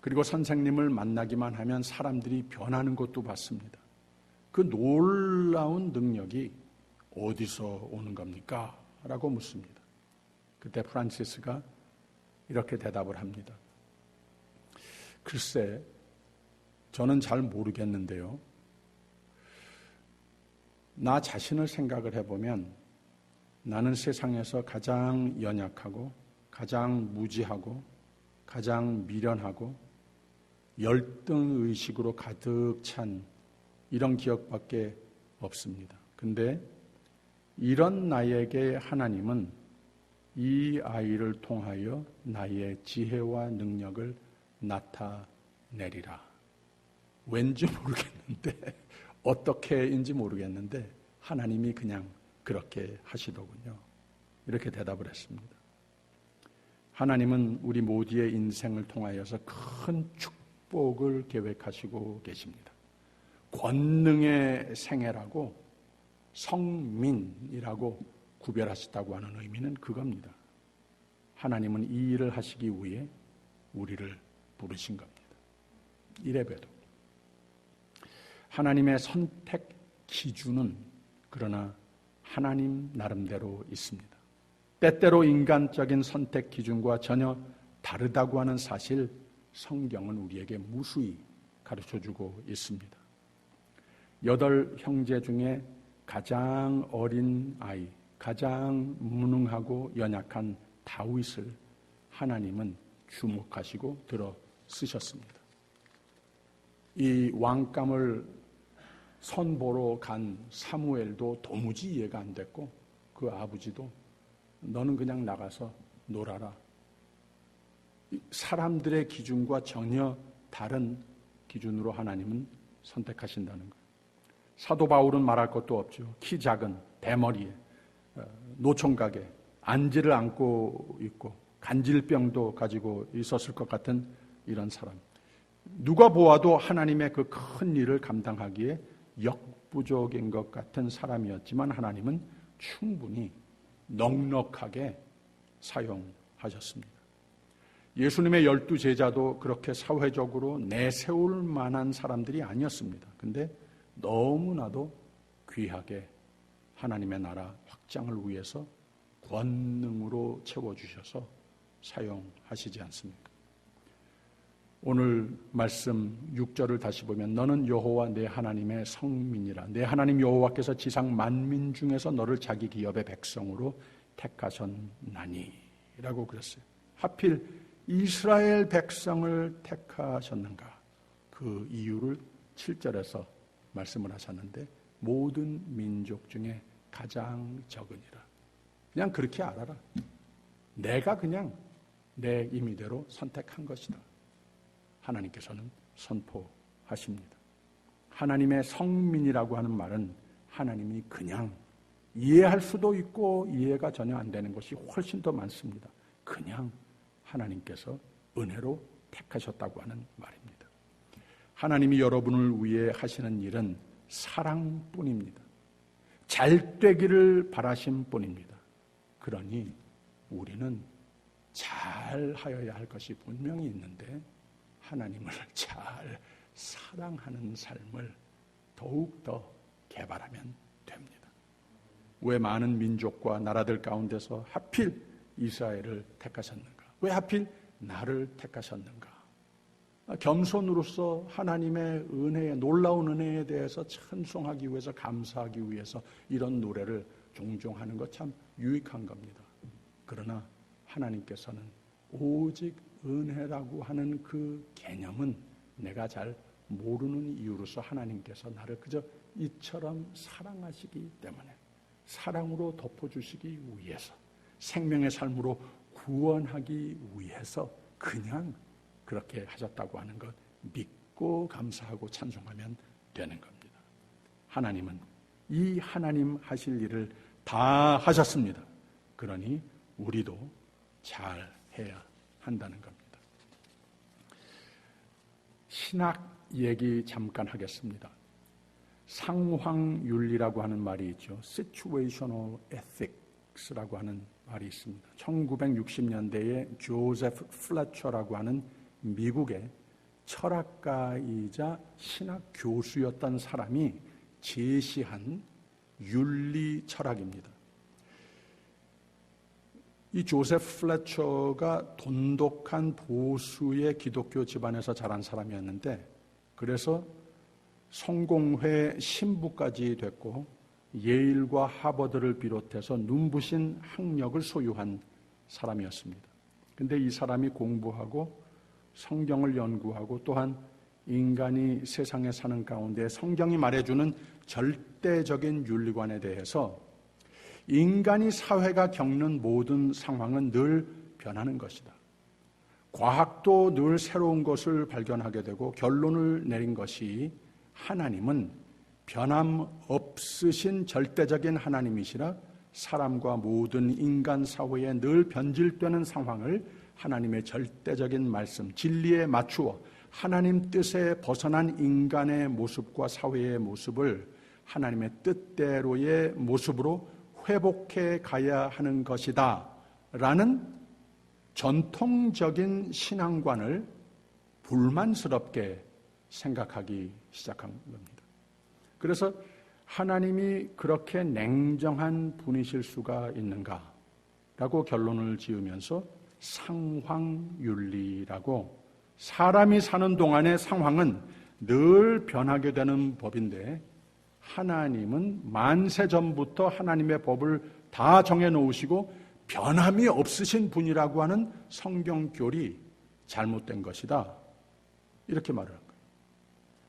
그리고 선생님을 만나기만 하면 사람들이 변하는 것도 봤습니다. 그 놀라운 능력이 어디서 오는 겁니까? 라고 묻습니다. 그때 프란시스가 이렇게 대답을 합니다. 글쎄, 저는 잘 모르겠는데요. 나 자신을 생각을 해보면 나는 세상에서 가장 연약하고 가장 무지하고 가장 미련하고 열등의식으로 가득 찬 이런 기억밖에 없습니다. 근데 이런 나에게 하나님은 이 아이를 통하여 나의 지혜와 능력을 나타내리라. 왠지 모르겠는데 어떻게인지 모르겠는데 하나님이 그냥 그렇게 하시더군요. 이렇게 대답을 했습니다. 하나님은 우리 모두의 인생을 통하여서 큰 축복을 계획하시고 계십니다. 권능의 생애라고 성민이라고 구별하셨다고 하는 의미는 그겁니다. 하나님은 이 일을 하시기 위해 우리를 부르신 겁니다. 이래봬도 하나님의 선택 기준은 그러나 하나님 나름대로 있습니다. 때때로 인간적인 선택 기준과 전혀 다르다고 하는 사실 성경은 우리에게 무수히 가르쳐주고 있습니다. 8 형제 중에 가장 어린 아이, 가장 무능하고 연약한 다윗을 하나님은 주목하시고 들어 쓰셨습니다. 이 왕감을 선보러 간 사무엘도 도무지 이해가 안 됐고 그 아버지도 너는 그냥 나가서 놀아라. 사람들의 기준과 전혀 다른 기준으로 하나님은 선택하신다는 거예요. 사도 바울은 말할 것도 없죠. 키 작은 대머리에 노총각에 안지를 안고 있고 간질병도 가지고 있었을 것 같은 이런 사람. 누가 보아도 하나님의 그 큰 일을 감당하기에 역부족인 것 같은 사람이었지만 하나님은 충분히 넉넉하게 사용하셨습니다. 예수님의 12 제자도 그렇게 사회적으로 내세울 만한 사람들이 아니었습니다. 근데 너무나도 귀하게 하나님의 나라 확장을 위해서 권능으로 채워주셔서 사용하시지 않습니까? 오늘 말씀 6절을 다시 보면 너는 여호와 내 하나님의 성민이라. 내 하나님 여호와께서 지상 만민 중에서 너를 자기 기업의 백성으로 택하셨나니 라고 그랬어요. 하필 이스라엘 백성을 택하셨는가? 그 이유를 7절에서 말씀을 하셨는데 모든 민족 중에 가장 적으니라. 그냥 그렇게 알아라. 내가 그냥 내 임의대로 선택한 것이다. 하나님께서는 선포하십니다. 하나님의 성민이라고 하는 말은 하나님이 그냥 이해할 수도 있고 이해가 전혀 안 되는 것이 훨씬 더 많습니다. 그냥 하나님께서 은혜로 택하셨다고 하는 말입니다. 하나님이 여러분을 위해 하시는 일은 사랑뿐입니다. 잘 되기를 바라심 뿐입니다. 그러니 우리는 잘 하여야 할 것이 분명히 있는데 하나님을 잘 사랑하는 삶을 더욱더 개발하면 됩니다. 왜 많은 민족과 나라들 가운데서 하필 이스라엘을 택하셨는가? 왜 하필 나를 택하셨는가? 겸손으로서 하나님의 은혜에, 놀라운 은혜에 대해서 찬송하기 위해서, 감사하기 위해서 이런 노래를 종종 하는 것 참 유익한 겁니다. 그러나 하나님께서는 오직 은혜라고 하는 그 개념은 내가 잘 모르는 이유로서 하나님께서 나를 그저 이처럼 사랑하시기 때문에, 사랑으로 덮어주시기 위해서, 생명의 삶으로 구원하기 위해서 그냥 그렇게 하셨다고 하는 것 믿고 감사하고 찬송하면 되는 겁니다. 하나님은 이 하나님 하실 일을 다 하셨습니다. 그러니 우리도 잘 해야 한다는 겁니다. 신학 얘기 잠깐 하겠습니다. 상황윤리라고 하는 말이 있죠. Situational Ethics라고 하는 말이 있습니다. 1960년대에 조세프 플래처라고 하는 미국의 철학가이자 신학 교수였던 사람이 제시한 윤리 철학입니다. 이 조세프 플래처가 돈독한 보수의 기독교 집안에서 자란 사람이었는데, 그래서 성공회 신부까지 됐고 예일과 하버드를 비롯해서 눈부신 학력을 소유한 사람이었습니다. 그런데 이 사람이 공부하고 성경을 연구하고 또한 인간이 세상에 사는 가운데 성경이 말해주는 절대적인 윤리관에 대해서 인간이 사회가 겪는 모든 상황은 늘 변하는 것이다. 과학도 늘 새로운 것을 발견하게 되고 결론을 내린 것이 하나님은 변함없으신 절대적인 하나님이시라 사람과 모든 인간 사회에 늘 변질되는 상황을 하나님의 절대적인 말씀, 진리에 맞추어 하나님 뜻에 벗어난 인간의 모습과 사회의 모습을 하나님의 뜻대로의 모습으로 회복해 가야 하는 것이다 라는 전통적인 신앙관을 불만스럽게 생각하기 시작한 겁니다. 그래서 하나님이 그렇게 냉정한 분이실 수가 있는가 라고 결론을 지으면서 상황윤리라고, 사람이 사는 동안의 상황은 늘 변하게 되는 법인데 하나님은 만세 전부터 하나님의 법을 다 정해놓으시고 변함이 없으신 분이라고 하는 성경교리 잘못된 것이다, 이렇게 말을 한 거예요.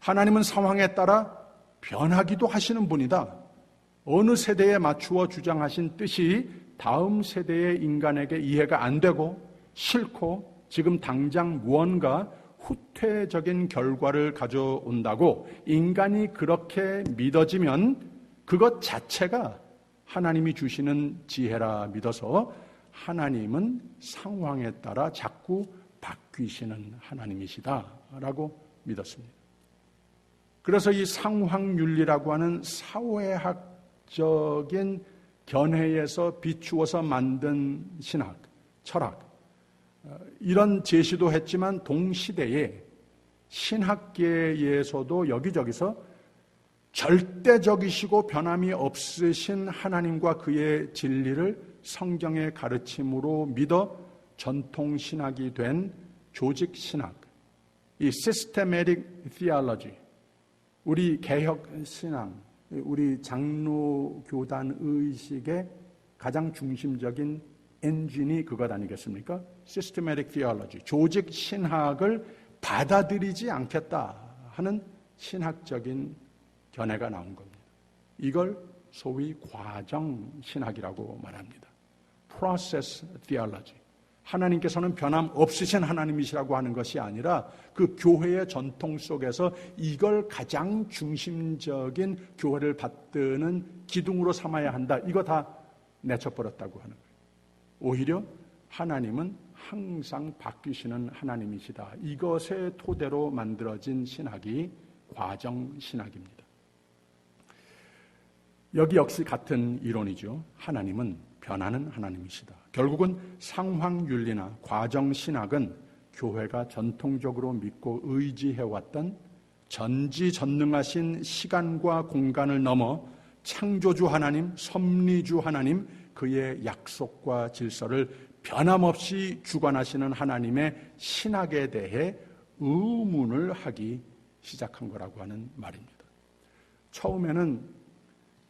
하나님은 상황에 따라 변하기도 하시는 분이다. 어느 세대에 맞추어 주장하신 뜻이 다음 세대의 인간에게 이해가 안 되고 싫고 지금 당장 무언가 후퇴적인 결과를 가져온다고 인간이 그렇게 믿어지면 그것 자체가 하나님이 주시는 지혜라 믿어서 하나님은 상황에 따라 자꾸 바뀌시는 하나님이시다라고 믿었습니다. 그래서 이 상황윤리라고 하는 사회학적인 견해에서 비추어서 만든 신학, 철학, 이런 제시도 했지만 동시대에 신학계에서도 여기저기서 절대적이시고 변함이 없으신 하나님과 그의 진리를 성경의 가르침으로 믿어 전통신학이 된 조직신학, 이 Systematic Theology, 우리 개혁신앙, 우리 장로교단 의식의 가장 중심적인 엔진이 그것 아니겠습니까? Systematic Theology, 조직신학을 받아들이지 않겠다 하는 신학적인 견해가 나온 겁니다. 이걸 소위 과정신학이라고 말합니다. Process Theology. 하나님께서는 변함없으신 하나님이시라고 하는 것이 아니라 그 교회의 전통 속에서 이걸 가장 중심적인 교회를 받드는 기둥으로 삼아야 한다. 이거 다 내쳐버렸다고 하는 거예요. 오히려 하나님은 항상 바뀌시는 하나님이시다. 이것의 토대로 만들어진 신학이 과정신학입니다. 여기 역시 같은 이론이죠. 하나님은 변하는 하나님이시다. 결국은 상황윤리나 과정신학은 교회가 전통적으로 믿고 의지해왔던 전지전능하신 시간과 공간을 넘어 창조주 하나님, 섭리주 하나님, 그의 약속과 질서를 변함없이 주관하시는 하나님의 신학에 대해 의문을 하기 시작한 거라고 하는 말입니다. 처음에는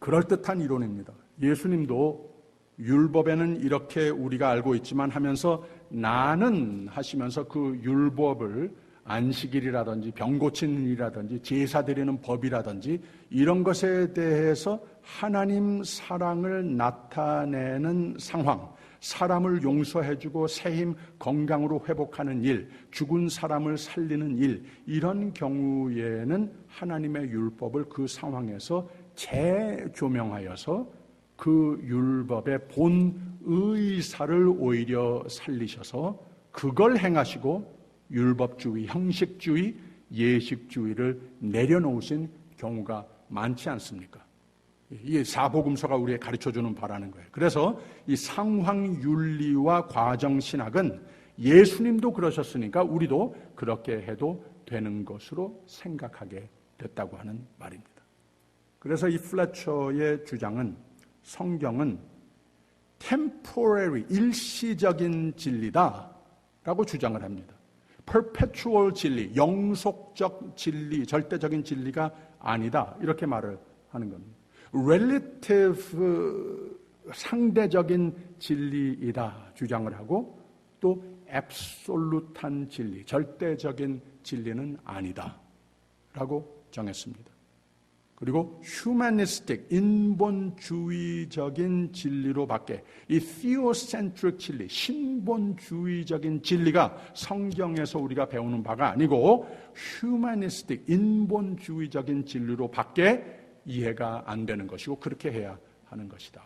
그럴듯한 이론입니다. 예수님도 율법에는 이렇게 우리가 알고 있지만 하면서 나는 하시면서 그 율법을 안식일이라든지 병 고치는 일이라든지 제사 드리는 법이라든지 이런 것에 대해서 하나님 사랑을 나타내는 상황, 사람을 용서해주고 새힘 건강으로 회복하는 일, 죽은 사람을 살리는 일, 이런 경우에는 하나님의 율법을 그 상황에서 재조명하여서 그 율법의 본 의사를 오히려 살리셔서 그걸 행하시고 율법주의, 형식주의, 예식주의를 내려놓으신 경우가 많지 않습니까? 이 사복음서가 우리에게 가르쳐주는 바라는 거예요. 그래서 이 상황윤리와 과정신학은 예수님도 그러셨으니까 우리도 그렇게 해도 되는 것으로 생각하게 됐다고 하는 말입니다. 그래서 이 플래처의 주장은 성경은 temporary, 일시적인 진리다라고 주장을 합니다. perpetual 진리, 영속적 진리, 절대적인 진리가 아니다. 이렇게 말을 하는 겁니다. relative, 상대적인 진리이다 주장을 하고 또 absolute한 진리, 절대적인 진리는 아니다 라고 정했습니다. 그리고 humanistic, 인본주의적인 진리로 밖에 이 theocentric 진리, 신본주의적인 진리가 성경에서 우리가 배우는 바가 아니고 humanistic, 인본주의적인 진리로 밖에 이해가 안 되는 것이고 그렇게 해야 하는 것이다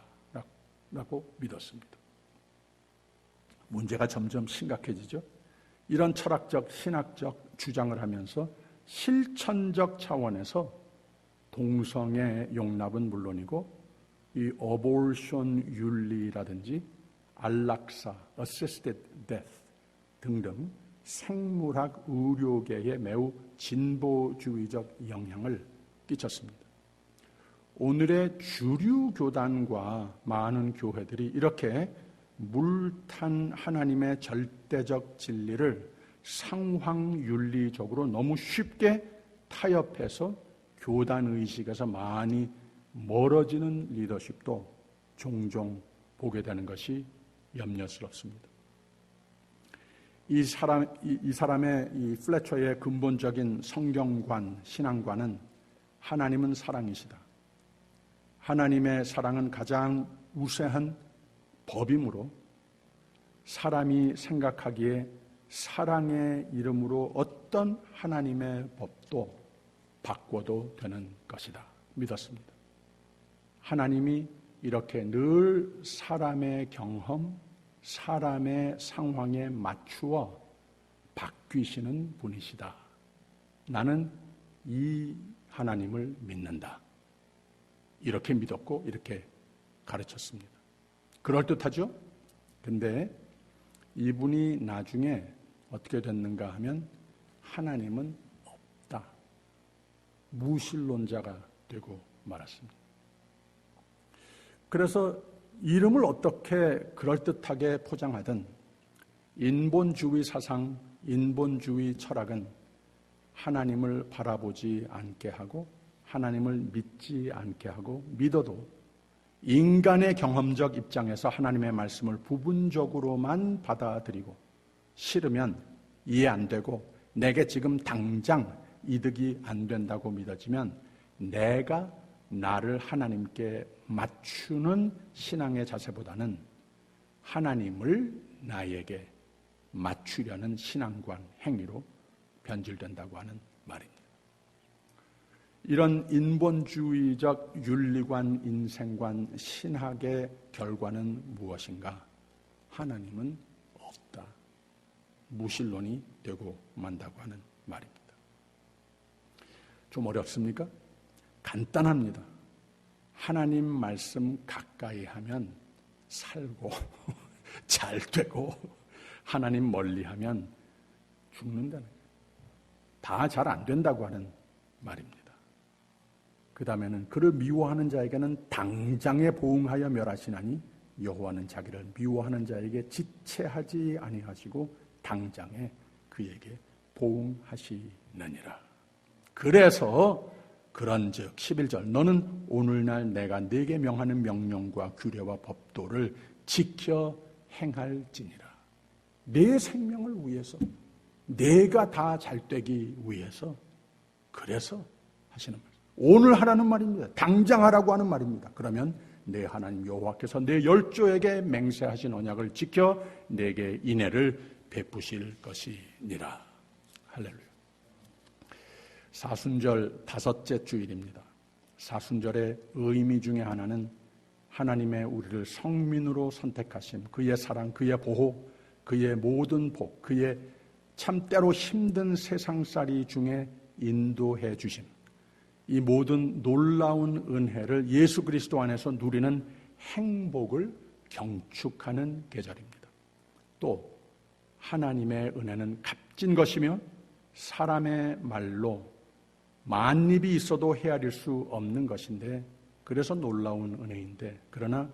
라고 믿었습니다. 문제가 점점 심각해지죠. 이런 철학적, 신학적 주장을 하면서 실천적 차원에서 동성애 용납은 물론이고 이 어볼션 윤리라든지 안락사, assisted death 등등 생물학 의료계에 매우 진보주의적 영향을 끼쳤습니다. 오늘의 주류 교단과 많은 교회들이 이렇게 물탄 하나님의 절대적 진리를 상황윤리적으로 너무 쉽게 타협해서 교단 의식에서 많이 멀어지는 리더십도 종종 보게 되는 것이 염려스럽습니다. 이 사람의 이 플래처의 근본적인 성경관, 신앙관은 하나님은 사랑이시다. 하나님의 사랑은 가장 우세한 법이므로 사람이 생각하기에 사랑의 이름으로 어떤 하나님의 법도 바꿔도 되는 것이다 믿었습니다. 하나님이 이렇게 늘 사람의 경험, 사람의 상황에 맞추어 바뀌시는 분이시다. 나는 이 하나님을 믿는다. 이렇게 믿었고 이렇게 가르쳤습니다. 그럴듯하죠? 근데 이분이 나중에 어떻게 됐는가 하면 하나님은 없다. 무신론자가 되고 말았습니다. 그래서 이름을 어떻게 그럴듯하게 포장하든 인본주의 사상, 인본주의 철학은 하나님을 바라보지 않게 하고 하나님을 믿지 않게 하고 믿어도 인간의 경험적 입장에서 하나님의 말씀을 부분적으로만 받아들이고 싫으면 이해 안 되고 내게 지금 당장 이득이 안 된다고 믿어지면 내가 나를 하나님께 맞추는 신앙의 자세보다는 하나님을 나에게 맞추려는 신앙관 행위로 변질된다고 하는 말입니다. 이런 인본주의적 윤리관, 인생관, 신학의 결과는 무엇인가? 하나님은 없다. 무신론이 되고 만다고 하는 말입니다. 좀 어렵습니까? 간단합니다. 하나님 말씀 가까이 하면 살고 잘 되고 하나님 멀리하면 죽는다는 거예요. 다 잘 안 된다고 하는 말입니다. 그 다음에는 그를 미워하는 자에게는 당장에 보응하여 멸하시나니 여호와는 자기를 미워하는 자에게 지체하지 아니하시고 당장에 그에게 보응하시느니라. 그래서 그런즉 11절 너는 오늘날 내가 네게 명하는 명령과 규례와 법도를 지켜 행할지니라. 내 생명을 위해서, 내가 다 잘되기 위해서, 그래서 하시는 말입니다. 오늘 하라는 말입니다. 당장 하라고 하는 말입니다. 그러면 내 하나님 여호와께서 내 열조에게 맹세하신 언약을 지켜 내게 인애를 베푸실 것이니라. 할렐루야. 사순절 5째 주일입니다. 사순절의 의미 중에 하나는 하나님의 우리를 성민으로 선택하심, 그의 사랑, 그의 보호, 그의 모든 복, 그의 참때로 힘든 세상살이 중에 인도해 주심, 이 모든 놀라운 은혜를 예수 그리스도 안에서 누리는 행복을 경축하는 계절입니다. 또 하나님의 은혜는 값진 것이며 사람의 말로 만입이 있어도 헤아릴 수 없는 것인데, 그래서 놀라운 은혜인데, 그러나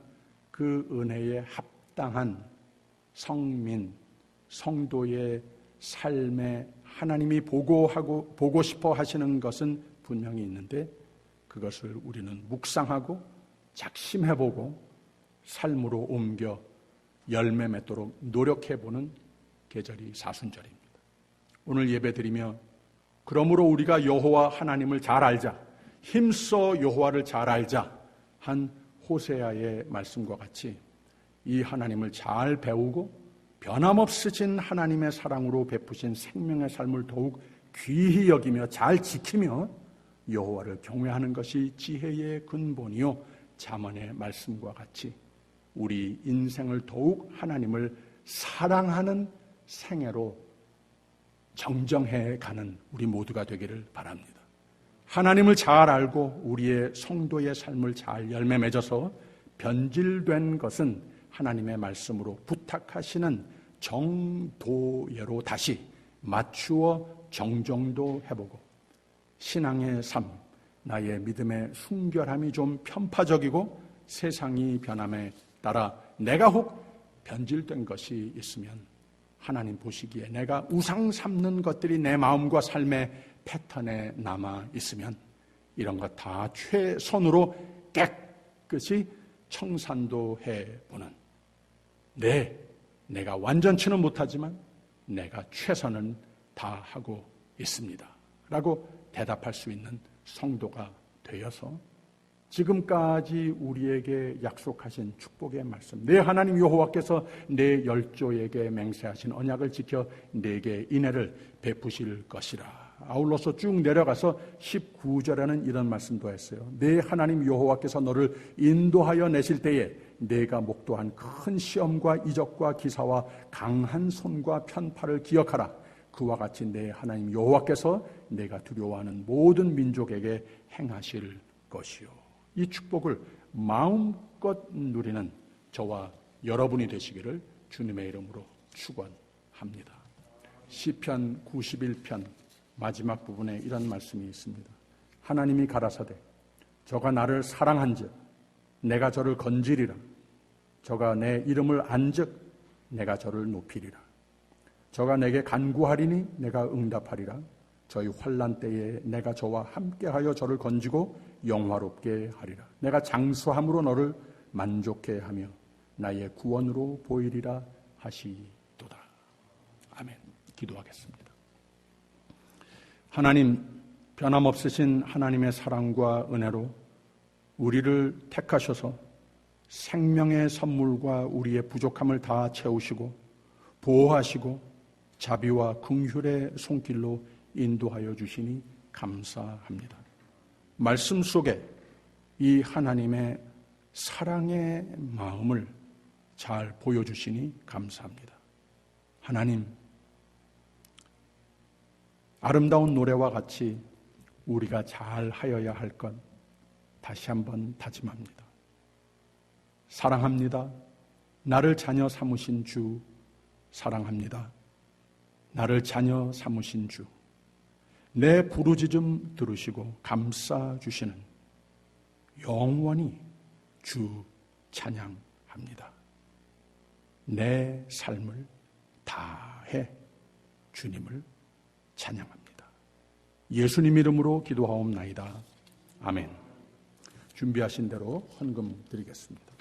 그 은혜에 합당한 성민, 성도의 삶에 하나님이 보고 싶어 하시는 것은 분명히 있는데, 그것을 우리는 묵상하고 작심해보고 삶으로 옮겨 열매 맺도록 노력해보는 계절이 사순절입니다. 오늘 예배드리며 그러므로 우리가 여호와 하나님을 잘 알자, 힘써 여호와를 잘 알자 한 호세아의 말씀과 같이 이 하나님을 잘 배우고 변함없으신 하나님의 사랑으로 베푸신 생명의 삶을 더욱 귀히 여기며 잘 지키며 여호와를 경외하는 것이 지혜의 근본이요, 잠언의 말씀과 같이 우리 인생을 더욱 하나님을 사랑하는 생애로 정정해 가는 우리 모두가 되기를 바랍니다. 하나님을 잘 알고 우리의 성도의 삶을 잘 열매 맺어서 변질된 것은 하나님의 말씀으로 부탁하시는 정도예로 다시 맞추어 정정도 해보고, 신앙의 삶, 나의 믿음의 순결함이 좀 편파적이고 세상이 변함에 따라 내가 혹 변질된 것이 있으면 하나님 보시기에 내가 우상 삼는 것들이 내 마음과 삶의 패턴에 남아 있으면 이런 것 다 최선으로 깨끗이 청산도 해보는, 내가 완전치는 못하지만 내가 최선은 다하고 있습니다 라고 대답할 수 있는 성도가 되어서 지금까지 우리에게 약속하신 축복의 말씀, 내 하나님 여호와께서 내 열조에게 맹세하신 언약을 지켜 내게 인애를 베푸실 것이라. 아울러서 쭉 내려가서 19절에는 이런 말씀도 했어요. 내 하나님 여호와께서 너를 인도하여 내실 때에 내가 목도한 큰 시험과 이적과 기사와 강한 손과 편팔을 기억하라. 그와 같이 내 하나님 여호와께서 내가 두려워하는 모든 민족에게 행하실 것이요. 이 축복을 마음껏 누리는 저와 여러분이 되시기를 주님의 이름으로 축원합니다. 시편 91편 마지막 부분에 이런 말씀이 있습니다. 하나님이 가라사대 저가 나를 사랑한즉 내가 저를 건지리라. 저가 내 이름을 안즉 내가 저를 높이리라. 저가 내게 간구하리니 내가 응답하리라. 저희 환난 때에 내가 저와 함께하여 저를 건지고 영화롭게 하리라. 내가 장수함으로 너를 만족해 하며 나의 구원으로 보이리라 하시도다. 아멘. 기도하겠습니다. 하나님, 변함없으신 하나님의 사랑과 은혜로 우리를 택하셔서 생명의 선물과 우리의 부족함을 다 채우시고 보호하시고 자비와 긍휼의 손길로 인도하여 주시니 감사합니다. 말씀 속에 이 하나님의 사랑의 마음을 잘 보여주시니 감사합니다. 하나님, 아름다운 노래와 같이 우리가 잘 하여야 할 것 다시 한번 다짐합니다. 사랑합니다. 나를 자녀 삼으신 주 사랑합니다. 나를 자녀 삼으신 주, 내 부르짖음 들으시고 감싸 주시는 영원히 주 찬양합니다. 내 삶을 다해 주님을 찬양합니다. 예수님 이름으로 기도하옵나이다. 아멘. 준비하신 대로 헌금 드리겠습니다.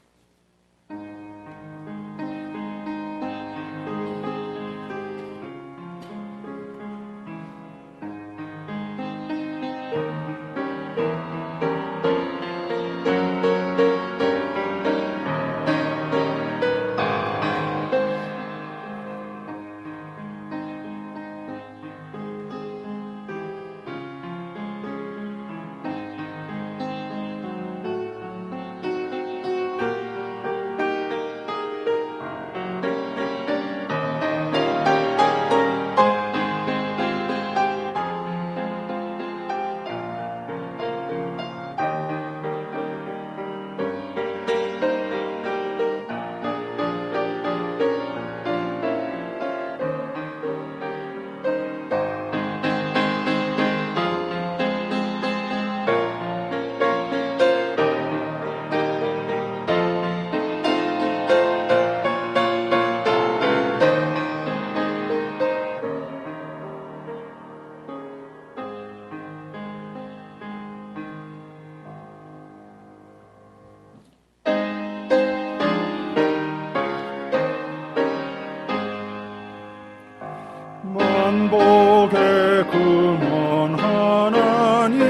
만복의 근원 하나님,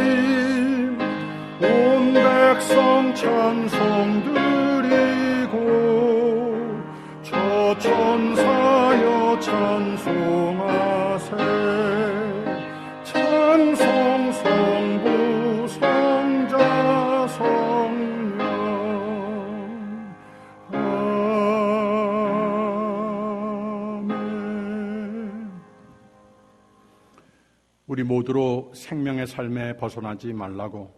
온 백성 찬송 드리고 저 천사여 찬송하세. 찬송 성부 성자 성령. 우리 모두로 생명의 삶에 벗어나지 말라고,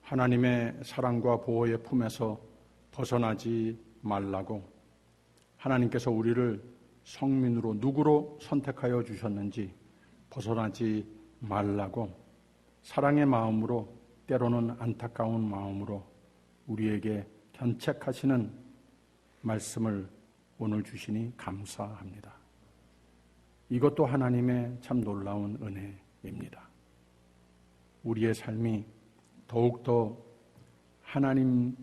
하나님의 사랑과 보호의 품에서 벗어나지 말라고, 하나님께서 우리를 성민으로 누구로 선택하여 주셨는지 벗어나지 말라고, 사랑의 마음으로, 때로는 안타까운 마음으로 우리에게 견책하시는 말씀을 오늘 주시니 감사합니다. 이것도 하나님의 참 놀라운 은혜입니다. 우리의 삶이 더욱더 하나님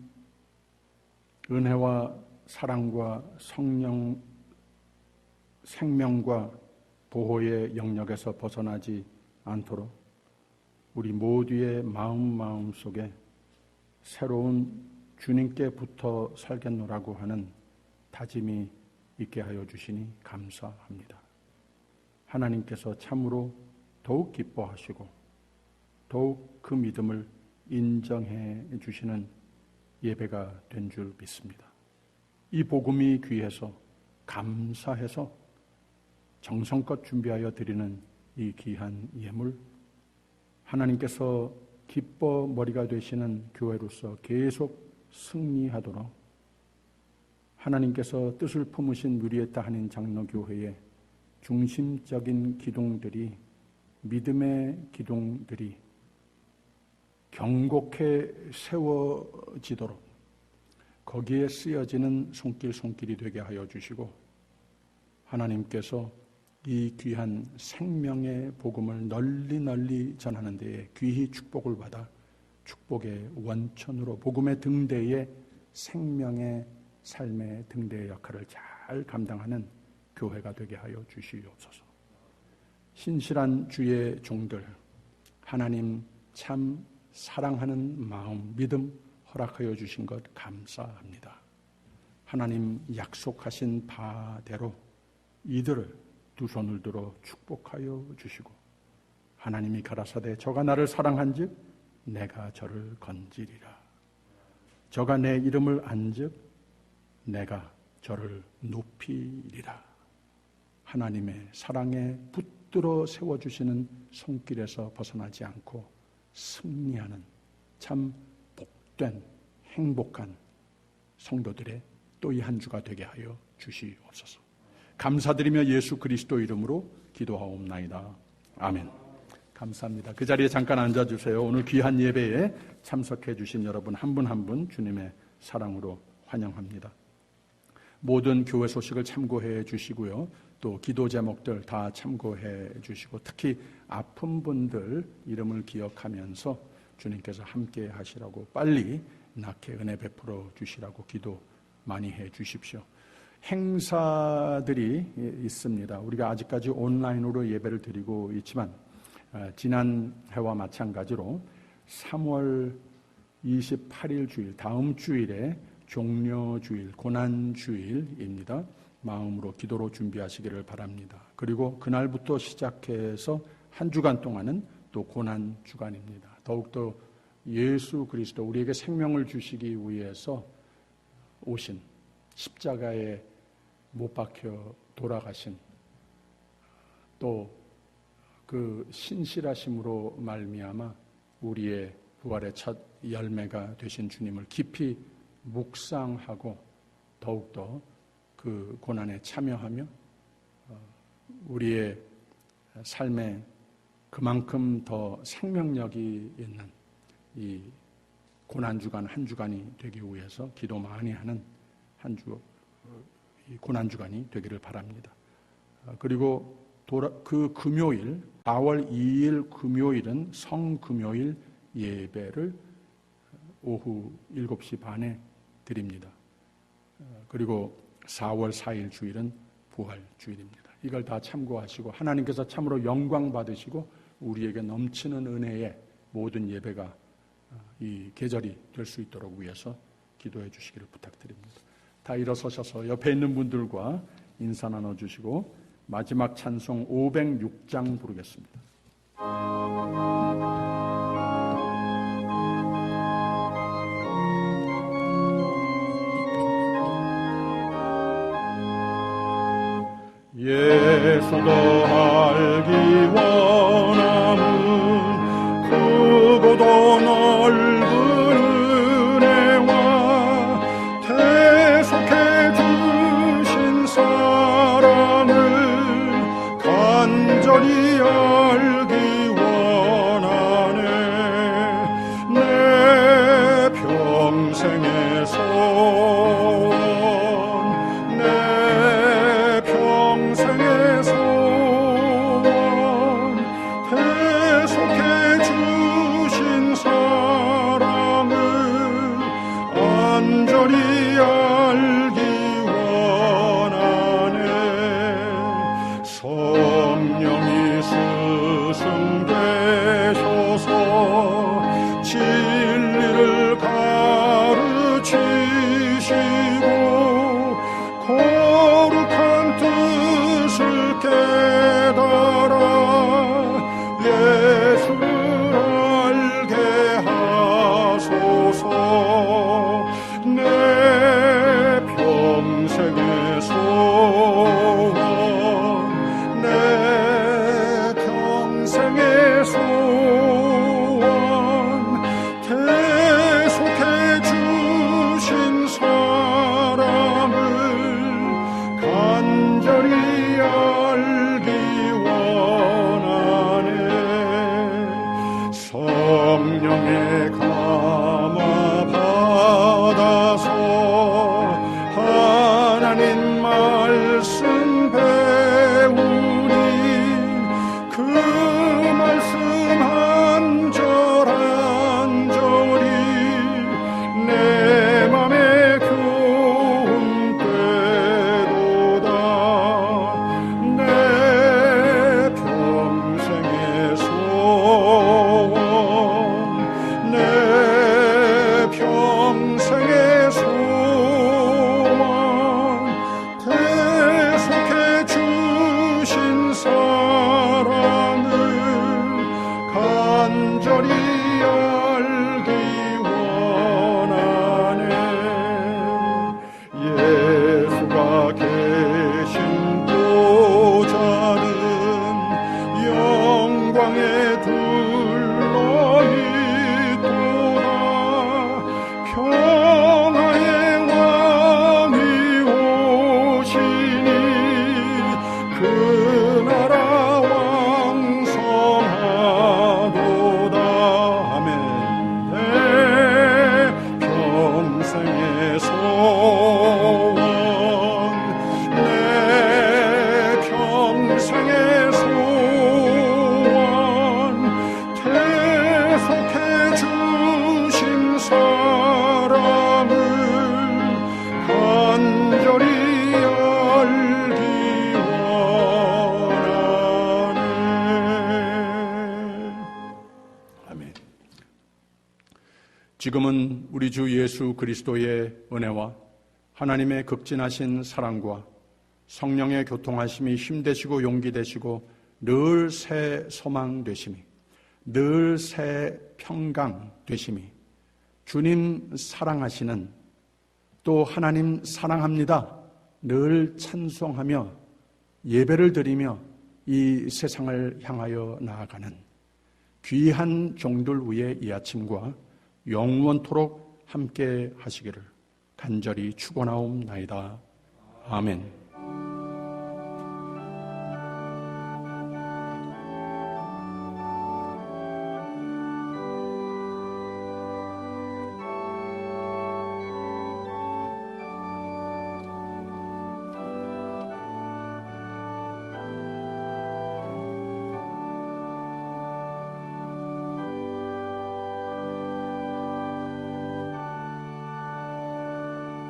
은혜와 사랑과 성령 생명과 보호의 영역에서 벗어나지 않도록 우리 모두의 마음 속에 새로운 주님께 붙어 살겠노라고 하는 다짐이 있게 하여 주시니 감사합니다. 하나님께서 참으로 더욱 기뻐하시고 더욱 그 믿음을 인정해 주시는 예배가 된 줄 믿습니다. 이 복음이 귀해서 감사해서 정성껏 준비하여 드리는 이 귀한 예물, 하나님께서 기뻐 머리가 되시는 교회로서 계속 승리하도록 하나님께서 뜻을 품으신 누리에따 한인 장로교회의 중심적인 기둥들이, 믿음의 기둥들이 경곡해 세워지도록 거기에 쓰여지는 손길이 되게 하여 주시고, 하나님께서 이 귀한 생명의 복음을 널리 전하는 데에 귀히 축복을 받아 축복의 원천으로 복음의 등대에 생명의 삶의 등대의 역할을 잘 감당하는 교회가 되게 하여 주시옵소서. 신실한 주의 종들, 하나님 참 사랑하는 마음, 믿음 허락하여 주신 것 감사합니다. 하나님 약속하신 바대로 이들을 두 손을 들어 축복하여 주시고, 하나님이 가라사대 저가 나를 사랑한즉 내가 저를 건지리라. 저가 내 이름을 안즉 내가 저를 높이리라. 하나님의 사랑에 붙들어 세워주시는 손길에서 벗어나지 않고 승리하는 참 복된 행복한 성도들의 또 이 한 주가 되게 하여 주시옵소서. 감사드리며 예수 그리스도 이름으로 기도하옵나이다. 아멘. 감사합니다. 그 자리에 잠깐 앉아주세요. 오늘 귀한 예배에 참석해 주신 여러분 한 분 한 분 주님의 사랑으로 환영합니다. 모든 교회 소식을 참고해 주시고요. 또 기도 제목들 다 참고해 주시고 특히 아픈 분들 이름을 기억하면서 주님께서 함께 하시라고 빨리 낫게 은혜 베풀어 주시라고 기도 많이 해 주십시오. 행사들이 있습니다. 우리가 아직까지 온라인으로 예배를 드리고 있지만 지난 해와 마찬가지로 3월 28일 주일 다음 주일에 종려주일 고난주일입니다. 마음으로 기도로 준비하시기를 바랍니다. 그리고 그날부터 시작해서 한 주간 동안은 또 고난주간입니다. 더욱더 예수 그리스도 우리에게 생명을 주시기 위해서 오신 십자가에 못 박혀 돌아가신 또 그 신실하심으로 말미암아 우리의 부활의 첫 열매가 되신 주님을 깊이 묵상하고 더욱더 그 고난에 참여하며 우리의 삶에 그만큼 더 생명력이 있는 이 고난주간 한 주간이 되기 위해서 기도 많이 하는 한 주 이 고난주간이 되기를 바랍니다. 그리고 그 금요일 4월 2일 금요일은 성금요일 예배를 오후 7시 반에 드립니다. 그리고 4월 4일 주일은 부활주일입니다. 이걸 다 참고하시고 하나님께서 참으로 영광 받으시고 우리에게 넘치는 은혜의 모든 예배가 이 계절이 될 수 있도록 위해서 기도해 주시기를 부탁드립니다. 다 일어서셔서 옆에 있는 분들과 인사 나눠주시고 마지막 찬송 506장 부르겠습니다. 예수도 알기 원함은 크고도 넓은 은혜와 대속해 주신 사랑을 간절히 알기 원하네. 내 평생의 소원 내 평생의 소원 대속해 주신 사랑을 간절히 알기 원하네. 성령이 스승되셔서 진리를 가르치시고 거룩한 뜻을 깨달아 예수를 알게 하소서. 내 평생의 소원 내 평생의 소원 대속해 주신 사랑을 간절히 알기 원하네. 성령의 감화 받아서 하나님 말씀 배우니 그 말씀 지금은 우리 주 예수 그리스도의 은혜와 하나님의 극진하신 사랑과 성령의 교통하심이 힘되시고 용기 되시고 늘 새 소망 되심이, 늘 새 평강 되심이, 주님 사랑하시는, 또 하나님 사랑합니다 늘 찬송하며 예배를 드리며 이 세상을 향하여 나아가는 귀한 종들 위에 이 아침과 영원토록 함께 하시기를 간절히 축원하옵나이다. 아멘.